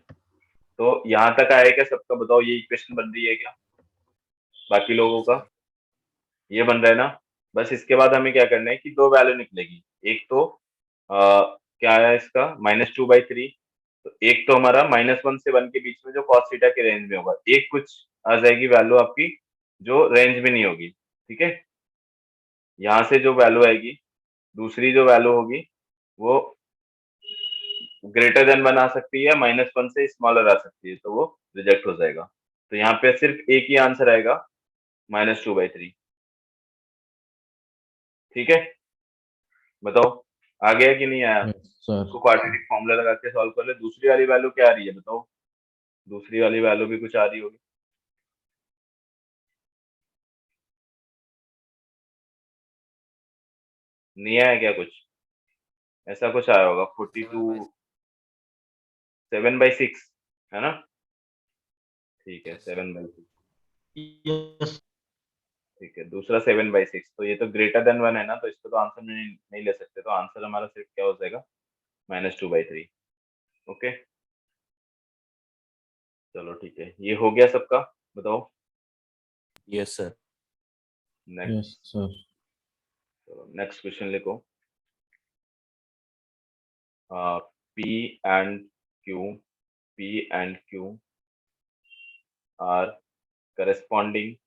तो यहाँ तक आया क्या सबका, बताओ ये इक्वेशन बन रही है क्या बाकी लोगों का, ये बन रहा है ना। बस इसके बाद हमें क्या करना है कि दो वैल्यू निकलेगी, एक तो क्या आया इसका -2/3, तो एक तो हमारा -1 से 1 के बीच में जो cos थीटा के रेंज में होगा, एक कुछ आ जाएगी वैल्यू आपकी जो रेंज में नहीं होगी, ठीक है? यहाँ से जो वैल्यू आएगी, दूसरी जो वैल्यू होगी वो ग्रेटर देन 1 आ सकती है, -1 से स्मॉलर आ सकती है, तो वो रिजेक्ट हो जाएगा। तो यहाँ पे सिर्फ एक ही आंसर आएगा -2/3। ठीक है? बताओ आ गया कि नहीं आया? Yes, sir. इसको क्वाड्रेटिक फॉर्मूला लगा के सॉल्व कर ले। दूसरी वाली वैल्यू क्या आ रही है बताओ? दूसरी वाली वैल्यू भी कुछ आ रही होगी। नहीं आया क्या कुछ? ऐसा कुछ आया होगा 42 7/6 है ना? ठीक है 7/6 यस ठीक है। दूसरा 7/6 तो ये तो ग्रेटर देन 1 है ना, तो इसको तो आंसर में नहीं ले सकते, तो आंसर हमारा सिर्फ क्या हो जाएगा -2/3। ओके चलो ठीक है, ये हो गया सबका। बताओ Yes, sir. Next. Yes, sir. चलो नेक्स्ट क्वेश्चन लिखो। P and Q are corresponding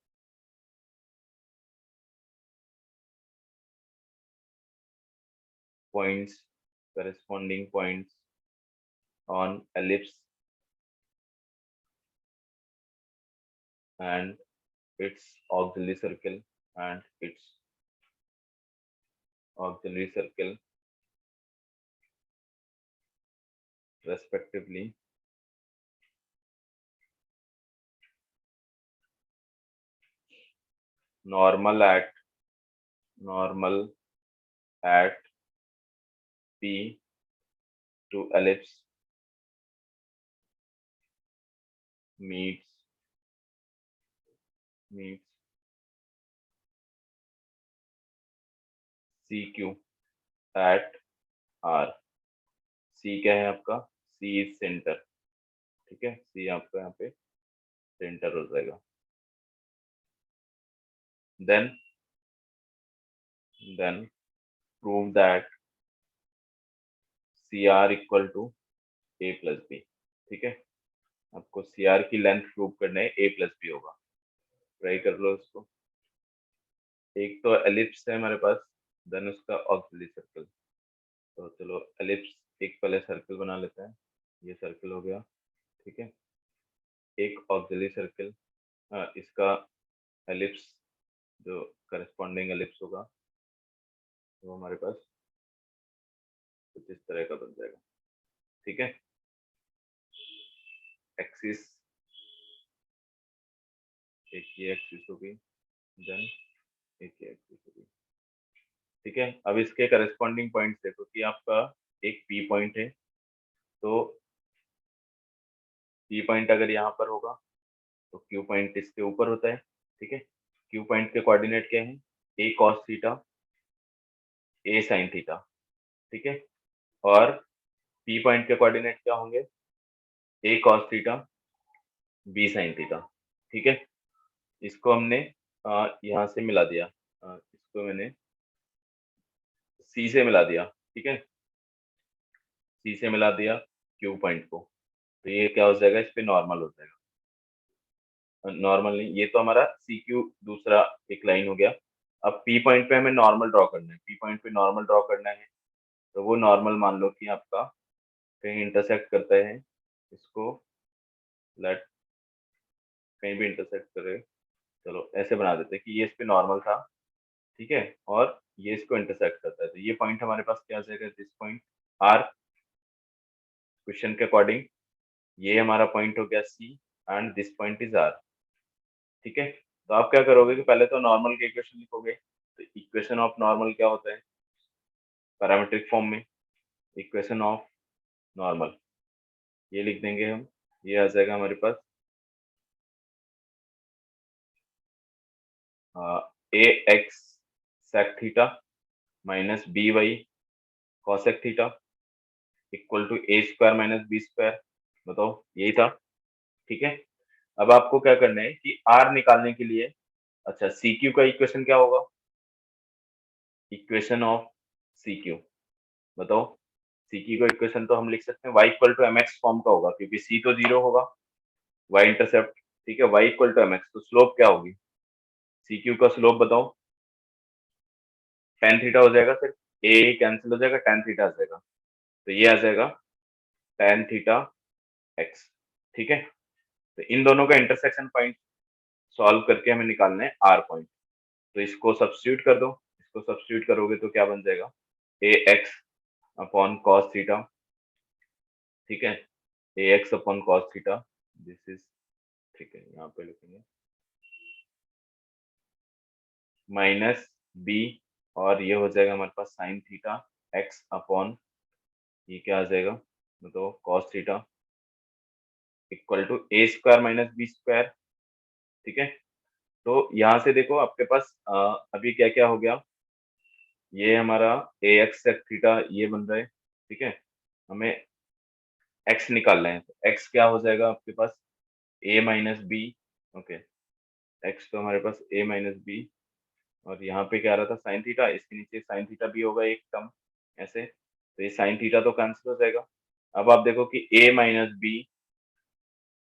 points on ellipse and its auxiliary circle respectively. Normal at P to ellipse meets CQ at R। C क्या है आपका? C is centre. ठीक है, C आपका यहाँ पे सेंटर हो जाएगा। Then prove that CR equal to A plus b. ठीक है, आपको CR की लेंथ प्रूव करना है, A प्लस बी होगा। ट्राई कर लो इसको। एक तो एलिप्स है हमारे पास, देन उसका ऑक्सिलरी सर्कल। तो चलो एलिप्स एक पहले सर्कल बना लेते हैं। ये सर्कल हो गया, ठीक है। एक ऑक्सिलरी सर्कल, इसका एलिप्स जो करस्पॉन्डिंग एलिप्स होगा वो हमारे पास कुछ इस तरह का बन जाएगा। ठीक है, एक्सिस एक ये एक्सिस होगी, देन एक ये एक्सिस होगी। ठीक है, अब इसके करस्पॉन्डिंग पॉइंट्स देखो कि आपका एक पी पॉइंट है, तो पी पॉइंट अगर यहाँ पर होगा तो क्यू पॉइंट इसके ऊपर होता है। ठीक है, क्यू पॉइंट के कोऑर्डिनेट क्या है? A cos theta, a sine theta. ठीक है, और पी पॉइंट के कोऑर्डिनेट क्या होंगे? A cos theta, b sine theta. ठीक है, इसको हमने यहाँ से मिला दिया, इसको मैंने सी से मिला दिया। ठीक है, सी से मिला दिया क्यू पॉइंट को, तो ये क्या हो जाएगा? इस पे नॉर्मल हो जाएगा। नॉर्मल नहीं, ये तो हमारा सी क्यू दूसरा एक लाइन हो गया। अब पी पॉइंट पे हमें नॉर्मल ड्रॉ करना है, पी पॉइंट पे नॉर्मल ड्रॉ करना है, तो वो नॉर्मल मान लो कि आपका कहीं इंटरसेक्ट करता है, इसको लेट कहीं भी इंटरसेक्ट करे। चलो ऐसे बना देते हैं कि ये इस पे नॉर्मल था, ठीक है, और ये इसको इंटरसेक्ट करता है, तो ये पॉइंट हमारे पास क्या आ जाएगा? दिस पॉइंट आर, क्वेश्चन के अकॉर्डिंग ये हमारा पॉइंट हो गया C and this point is R. ठीक है, तो आप क्या करोगे कि पहले तो नॉर्मल के इक्वेशन लिखोगे। तो इक्वेशन ऑफ नॉर्मल क्या होता है? पैरामीट्रिक फॉर्म में इक्वेशन ऑफ नॉर्मल ये लिख देंगे हम, ये आ जाएगा हमारे पास a x sec theta minus b y cosec theta equal to a square minus b square. बताओ यही था। ठीक है, अब आपको क्या करना है कि आर निकालने के लिए, अच्छा सी क्यू का इक्वेशन क्या होगा? इक्वेशन ऑफ सी क्यू बताओ। सी की को इक्वेशन तो हम लिख सकते हैं y equal to M x form का होगा, क्योंकि सी तो 0 होगा, y इंटरसेप्ट, ठीक है, y equal to M x, तो स्लोप क्या होगी, सी क्यू का स्लोप बताओ, tan थीटा हो जाएगा, फिर ए कैंसिल हो जाएगा, tan थीटा आ जाएगा, तो ये आ जाएगा tan थीटा एक्स, ठीक है। तो इन दोनों का इंटरसेक्शन पॉइंट सॉल्व करके हमें निकालना है आर पॉइंट, तो इसको सब्स्टिट्यूट कर दो, इसको सब्स्टिट्यूट करोगे तो क्या बन जाएगा, a x upon cos theta, ठीक है, a x upon cos theta, this is, ठीक है, यहाँ पे लिखेंगे माइनस बी, और ये हो जाएगा हमारे पास साइन थीटा एक्स अपॉन, ये क्या आ जाएगा, मतलब cos theta equal to a square minus b square, ठीक है। तो यहाँ से देखो आपके पास अभी क्या क्या हो गया, ये हमारा ए एक्स थीटा ये बन रहा है, ठीक है, हमें एक्स निकालना है, तो एक्स क्या हो जाएगा आपके पास, ए माइनस बी, ओके, एक्स तो हमारे पास ए माइनस बी, और यहाँ पे क्या आ रहा था साइन थीटा, इसके नीचे साइन थीटा भी होगा एक टर्म ऐसे, तो ये साइन थीटा तो कैंसिल हो जाएगा। अब आप देखो कि a minus b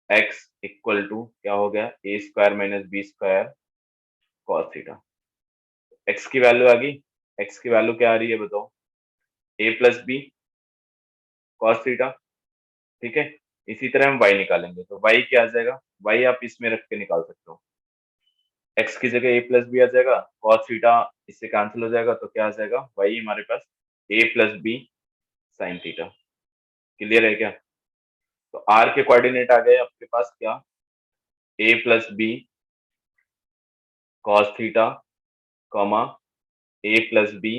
x equal to क्या हो गया, a square minus b square cos theta, x की वैल्यू आ गई, एक्स की वैल्यू क्या आ रही है बताओ, a plus b cos theta, ठीक है। इसी तरह हम y निकालेंगे, तो y क्या आ जाएगा, y आप इसमें रख के निकाल सकते हो, x की जगह a प्लस बी आ जाएगा, cos थीटा इससे कैंसिल हो जाएगा, तो क्या आ जाएगा y हमारे पास a plus b sine theta, clear है क्या। तो r के कोऑर्डिनेट आ गए आपके पास क्या, a plus b cos theta comma a plus b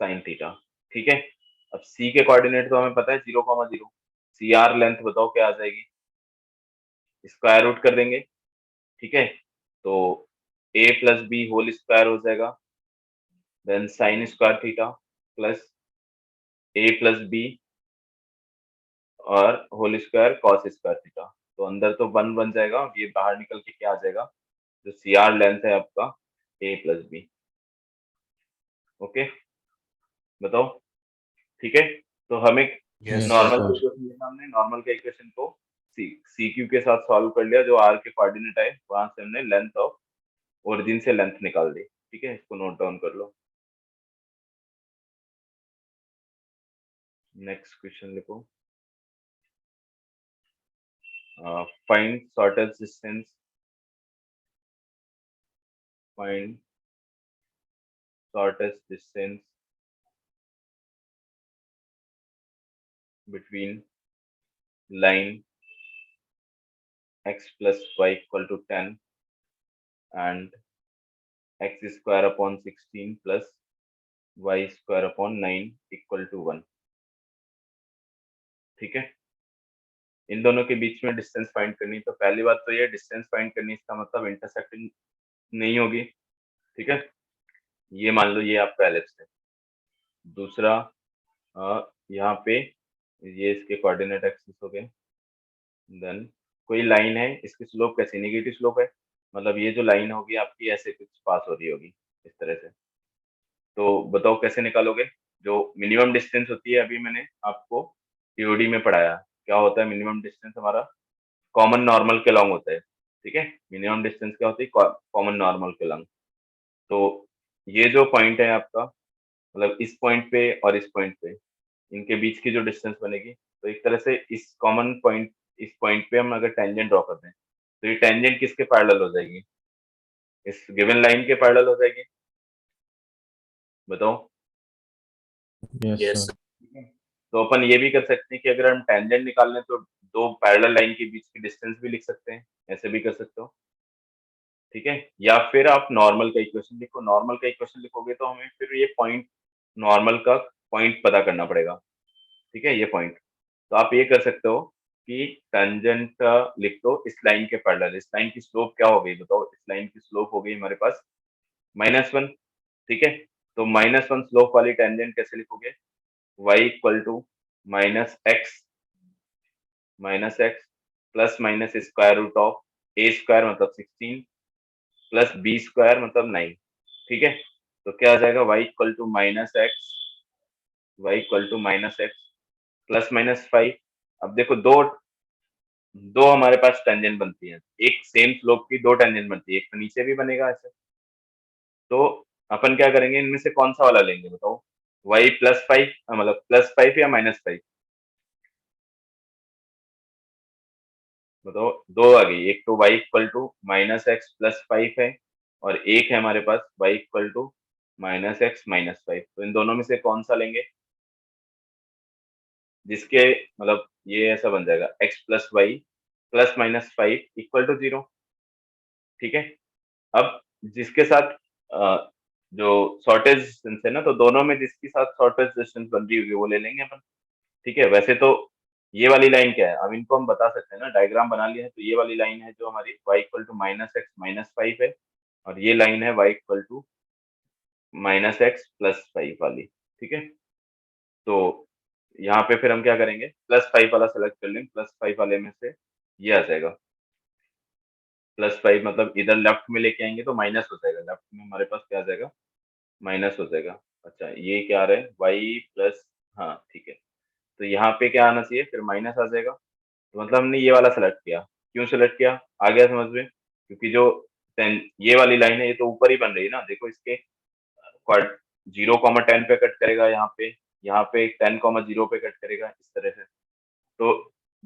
sine theta, ठीक है। अब c के कोऑर्डिनेट तो हमें पता है 0,0, सी आर लेंथ बताओ क्या आ जाएगी, स्क्वायर रूट कर देंगे, ठीक है, तो a plus b whole square हो जाएगा, then sine square theta plus a plus b और whole square cos square theta, तो अंदर तो 1 बन जाएगा, ये बाहर निकल के क्या आ जाएगा, जो सी आर लेंथ है आपका a प्लस बी, ओके, बताओ, ठीक है। तो हमें Yes, Yes, sir. Normal sir. Equation लिखा, हमने नॉर्मल का इक्वेशन को सी क्यू के साथ सॉल्व कर लिया, जो आर के कोऑर्डिनेट है वहां से हमने लेंथ ऑफ ओरिजिन से लेंथ निकाल दी, ठीक है, इसको नोट डाउन कर लो। नेक्स्ट क्वेश्चन लिखो, find shortest distance, find shortest distance between line x plus y equal to 10 and x square upon 16 plus y square upon 9 equal to 1, ठीक है। इन दोनों के बीच में डिस्टेंस फाइंड करनी, तो पहली बात तो ये डिस्टेंस फाइंड करनी, इसका मतलब इंटरसेक्टिंग नहीं होगी, ठीक है, ये मान लो ये आपका एलिप्स है। दूसरा यहाँ पे ये इसके कोऑर्डिनेट एक्सिस हो गए, देन कोई लाइन है, इसकी स्लोप कैसी, नेगेटिव स्लोप है, मतलब ये जो लाइन होगी आपकी ऐसे कुछ पास हो रही होगी इस तरह से, तो बताओ कैसे निकालोगे, जो मिनिमम डिस्टेंस होती है, अभी मैंने आपको टीओडी में पढ़ाया, क्या होता है मिनिमम डिस्टेंस हमारा, कॉमन नॉर्मल के लॉन्ग होता है, ठीक है, मिनिमम डिस्टेंस क्या होती है, कॉमन नॉर्मल के लॉन्ग, तो ये जो पॉइंट है आपका, मतलब इस पॉइंट पे और इस पॉइंट पे, इनके बीच की जो डिस्टेंस बनेगी, तो एक तरह से इस कॉमन पॉइंट, इस पॉइंट पे हम अगर टेंजेंट ड्रॉ करते हैं, तो ये टेंजेंट किसके पैरेलल हो जाएगी, इस गिवन लाइन के पैरेलल हो जाएगी, बताओ। Yes, Yes, sir. sir. तो अपन ये भी कर सकते हैं कि अगर हम टेंजेंट निकाल लें तो दो पैरेलल लाइन के बीच की डिस्टेंस भी लिख सकते हैं, ऐसे भी कर सकते हो, ठीक है। या फिर आप नॉर्मल का इक्वेशन लिखो, नॉर्मल का इक्वेशन लिखोगे तो हमें फिर ये पॉइंट, नॉर्मल का पॉइंट पता करना पड़ेगा, ठीक है, ये पॉइंट, तो आप ये कर सकते हो कि टेंजेंट लिख दो इस लाइन के पैरेलल, इस लाइन की स्लोप क्या हो गई बताओ, इस लाइन की स्लोप हो गई हमारे पास -1, ठीक है। तो -1 स्लोप वाली टेंजेंट कैसे लिखोगे, y equal to -x plus minus square root of a square मतलब 16 प्लस बी स्क्वायर मतलब 9, ठीक है। तो क्या आ जाएगा y equal to -x y equal to minus x plus minus 5। अब देखो दो हमारे पास टेंजेंट बनती है, एक सेम स्लोप की दो टेंजेंट बनती है, एक तो नीचे भी बनेगा ऐसे। तो अपन क्या करेंगे, इनमें से कौन सा वाला लेंगे बताओ, y प्लस 5 मतलब प्लस 5 या माइनस 5? बताओ, दो आ गई, एक तो y equal to minus x plus 5 है, और एक है हमारे पास y equal to minus x minus 5। तो इन दोनों में से कौन सा लेंगे, जिसके मतलब ये ऐसा बन जाएगा x plus y plus minus 5 equal to 0। ठीक है, अब जिसके साथ जो शॉर्टेज डिस्टेंस है ना, तो दोनों में जिसके साथ शॉर्टेज डिस्टेंस बन रही होगी वो ले लेंगे अपन। ठीक है, वैसे तो ये वाली लाइन क्या है, अब इनको हम बता सकते हैं ना, डायग्राम बना लिया है, तो ये वाली लाइन है जो हमारी y equal to minus x minus 5 है, और ये लाइन है y equal to minus x plus 5 वाली। ठीक है, तो यहाँ पे फिर हम क्या करेंगे, प्लस 5 वाला सेलेक्ट कर लेंगे, प्लस 5 वाले में से ये आ जाएगा प्लस 5, मतलब इधर लेफ्ट में लेके आएंगे तो माइनस हो जाएगा, लेफ्ट में हमारे पास क्या आ जाएगा, माइनस हो जाएगा। अच्छा, ये क्या आ रहा है, y प्लस, हाँ ठीक है, तो यहाँ पे क्या आना चाहिए, फिर माइनस आ जाएगा। तो मतलब हमने ये वाला सेलेक्ट किया, क्यों सेलेक्ट किया, आ गया समझ में, क्योंकि जो 10 ये वाली लाइन है ये तो ऊपर ही बन रही है ना, देखो इसके 0,10 पे कट करेगा, यहाँ पे 10,0 पे कट करेगा, इस तरह से। तो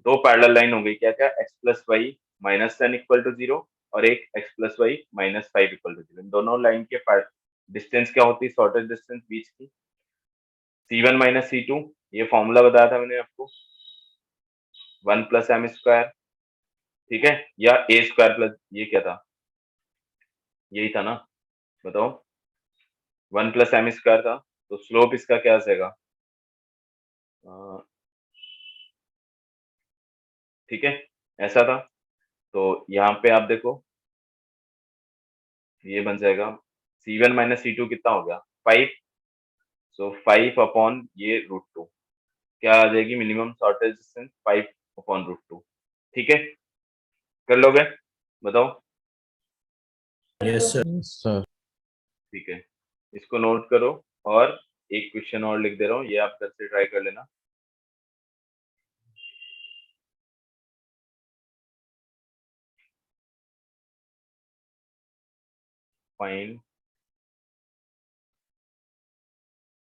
दो पैरेलल लाइन हो गई, क्या क्या, x plus y minus 10 equal to 0, और एक x plus y minus 5 equal to 0। दोनों लाइन के डिस्टेंस क्या होती है, शॉर्टेज डिस्टेंस बीच की, C1 माइनस C2, ये फॉर्मूला बताया था मैंने आपको, 1 प्लस एम स्क्वायर। ठीक है, या ए स्क्वायर प्लस, ये क्या था, यही था ना, बताओ, 1 प्लस एम स्क्वायर था, तो स्लोप इसका क्या आ जाएगा, ठीक है, ऐसा था। तो यहाँ पे आप देखो, ये बन जाएगा C1 माइनस C2 कितना हो गया, 5। सो 5 अपॉन ये √2, क्या आ जाएगी, मिनिमम शॉर्टेज डिस्टेंस 5 अपॉन √2। ठीक है, कर लोगे, बताओ। Yes sir. सर ठीक है, इसको नोट करो, और एक क्वेश्चन और लिख दे रहा हूँ, ये आप घर से ट्राई कर लेना। Find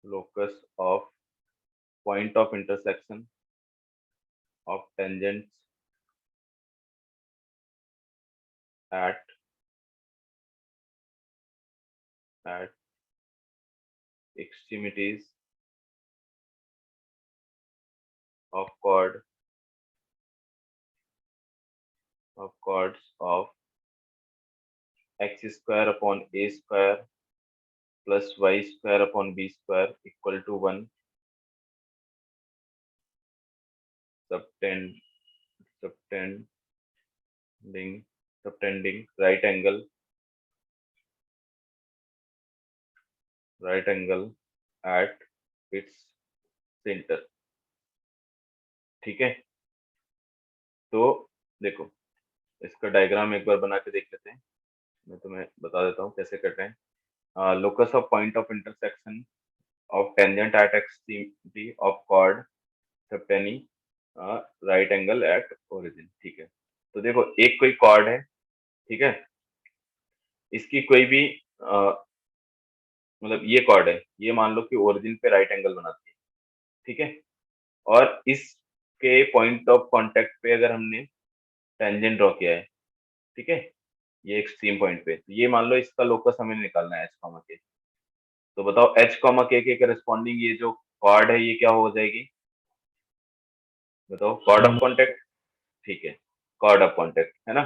locus of point of intersection of tangents at extremities of chords of x square upon a square plus y square upon b square equal to 1, subtend subtending right angle at its center। ठीक है, तो देखो, इसका diagram एक बार बना के देख लेते हैं, मैं तुम्हें बता देता हूँ कैसे कर रहे हैं। Locus of point of intersection of tangent at extremity of chord subtending right angle at origin। ठीक है, तो देखो एक कोई chord है, ठीक है, इसकी कोई भी मतलब ये chord है, ये मान लो कि origin पे राइट एंगल बनाती है। ठीक है, और इसके पॉइंट ऑफ कांटेक्ट पे अगर हमने टेंजेंट ड्रॉ किया है, ठीक है, ये एक्सट्रीम पॉइंट पे, तो ये मान लो इसका लोकस हमें निकालना है h, के। तो बताओ h, के करस्पॉन्डिंग ये जो chord है ये क्या हो जाएगी, बताओ, कॉर्ड ऑफ कॉन्टेक्ट। ठीक है, कॉर्ड ऑफ कॉन्टेक्ट है ना,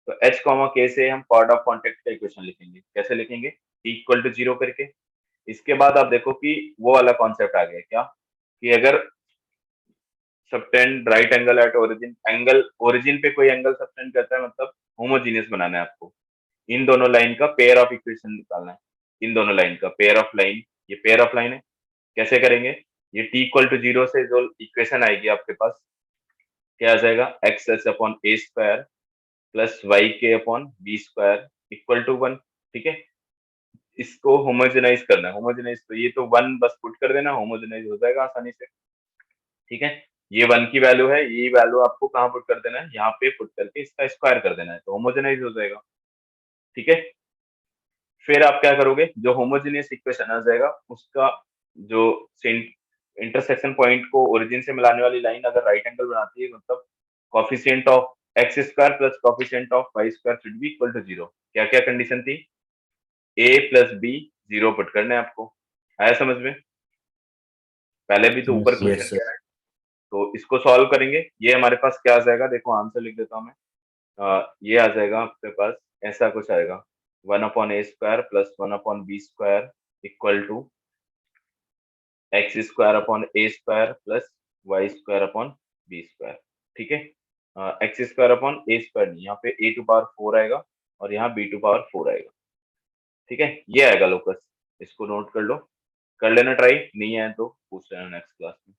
तो h, k से हम कॉर्ड ऑफ कॉन्टेक्ट का इक्वेशन लिखेंगे, कैसे लिखेंगे, t इक्वल टू 0 करके। इसके बाद आप देखो कि वो वाला कॉन्सेप्ट आ गया क्या, कि अगर subtend right angle at origin, angle origin पे कोई एंगल सबटेंड करता है, मतलब होमोजीनियस बनाना है आपको, इन दोनों लाइन का पेयर ऑफ इक्वेशन निकालना है, इन दोनों लाइन का पेयर ऑफ लाइन, ये पेयर ऑफ लाइन है, कैसे करेंगे, ये t इक्वल टू 0 से जो इक्वेशन आएगी आपके पास, क्या आ जाएगा, x s upon a square plus y के upon b square equal to 1। ठीक है, इसको होमोजेनाइज करना है। होमोजेनाइज तो ये तो 1 बस पुट कर देना, होमोजेनाइज हो जाएगा आसानी से। ठीक है, ये 1 की वैल्यू है, ये वैल्यू आपको कहाँ पुट कर देना है, यहाँ पे पुट करके इसका स्क्वायर कर देना है, तो होमोजेनाइज हो जाएगा। ठीक है, फिर आप क्या करोगे, जो होमोजेनियस इक्वेशन आ जाएगा उसका जो इंटरसेक्शन पॉइंट को ओरिजिन से मिलाने वाली लाइन अगर राइट एंगल बनाती है, मतलब coefficient of x square plus coefficient of y square should be equal to 0। क्या क्या कंडीशन थी, ए प्लस बी 0 पुट करना है आपको। आया समझ में? पहले भी तो ऊपर Yes, क्वेश्चन sir. किया है, तो इसको सॉल्व करेंगे। ये हमारे पास क्या आ जाएगा, देखो आंसर लिख देता हूँ मैं। ये आ जाएगा आपके पास, ऐसा कुछ आएगा, 1/a square plus 1/b square equal to x square upon a square plus y square upon b square. ठीक है, x square upon a square नहीं, यहाँ पे a टू पावर 4 आएगा और यहाँ b टू पावर 4 आएगा। ठीक है, ये आएगा लोकस, इसको नोट कर लो, कर लेना ट्राई, नहीं आए तो पूछ लेना नेक्स्ट क्लास में।